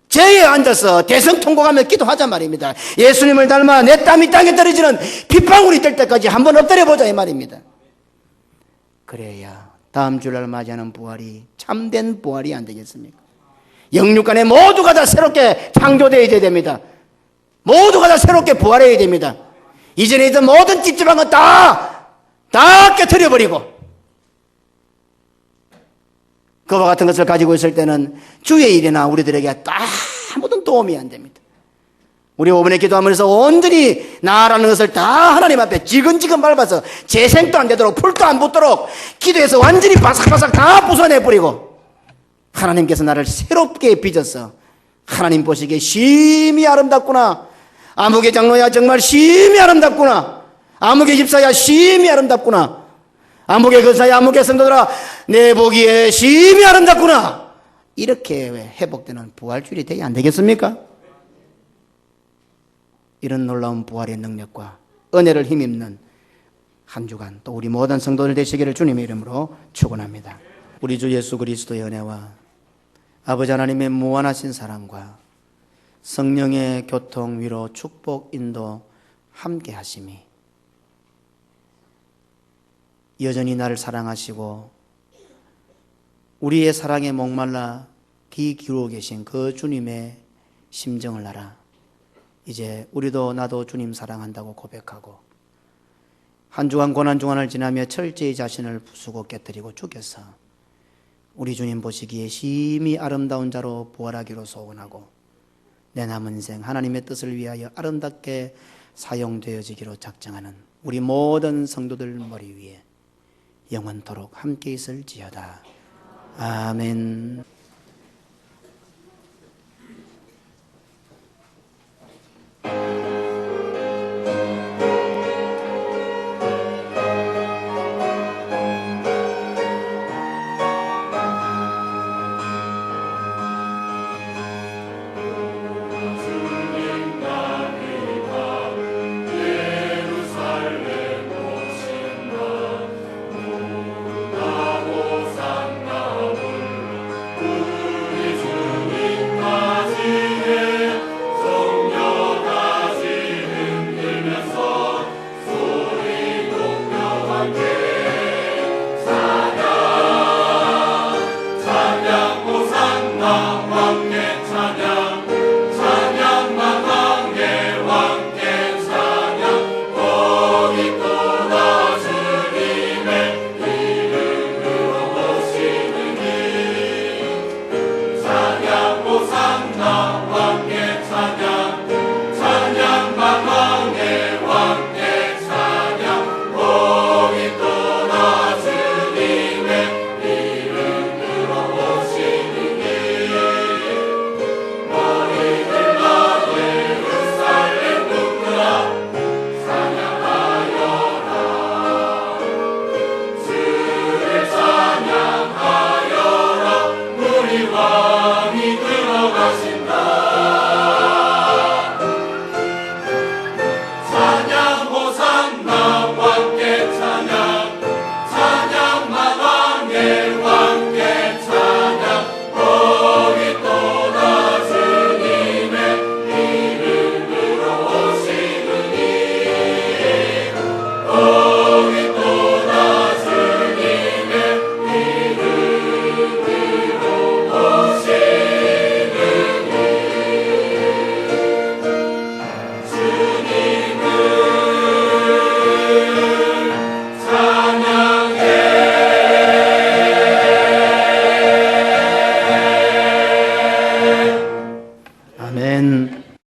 제에 앉아서 대성통곡하며 기도하자 말입니다. 예수님을 닮아 내 땀이 땅에 떨어지는 빗방울이 될 때까지 한번 엎드려보자 이 말입니다. 그래야 다음 주를 맞이하는 부활이 참된 부활이 안 되겠습니까? 영육간에 모두가 다 새롭게 창조되어야 됩니다. 모두가 다 새롭게 부활해야 됩니다. 이전에 있던 모든 찝찝한 건 다 깨트려버리고, 그와 같은 것을 가지고 있을 때는 주의 일이나 우리들에게 아무런 도움이 안 됩니다. 우리 이번에 기도하면서 온전히 나라는 것을 다 하나님 앞에 지근지근 밟아서 재생도 안 되도록 풀도 안 붙도록 기도해서 완전히 바삭바삭 다 부숴내버리고, 하나님께서 나를 새롭게 빚어서 하나님 보시기에 심히 아름답구나, 아무개 장로야 정말 심히 아름답구나, 아무개 집사야 심히 아름답구나, 아무개 근사야 아무개 성도들아 내 보기에 심히 아름답구나, 이렇게 회복되는 부활주일이 되게 안 되겠습니까? 이런 놀라운 부활의 능력과 은혜를 힘입는 한 주간 또 우리 모든 성도들 되시기를 주님의 이름으로 축원합니다. 우리 주 예수 그리스도의 은혜와 아버지 하나님의 무한하신 사랑과 성령의 교통, 위로, 축복, 인도 함께 하심이 여전히 나를 사랑하시고 우리의 사랑에 목말라 귀 기울여 계신 그 주님의 심정을 알아 이제 우리도 나도 주님 사랑한다고 고백하고 한 주간 고난주간을 지나며 철저히 자신을 부수고 깨뜨리고 죽여서 우리 주님 보시기에 심히 아름다운 자로 부활하기로 소원하고 내 남은 인생 하나님의 뜻을 위하여 아름답게 사용되어지기로 작정하는 우리 모든 성도들 머리 위에 영원토록 함께 있을지어다. 아멘. 왕이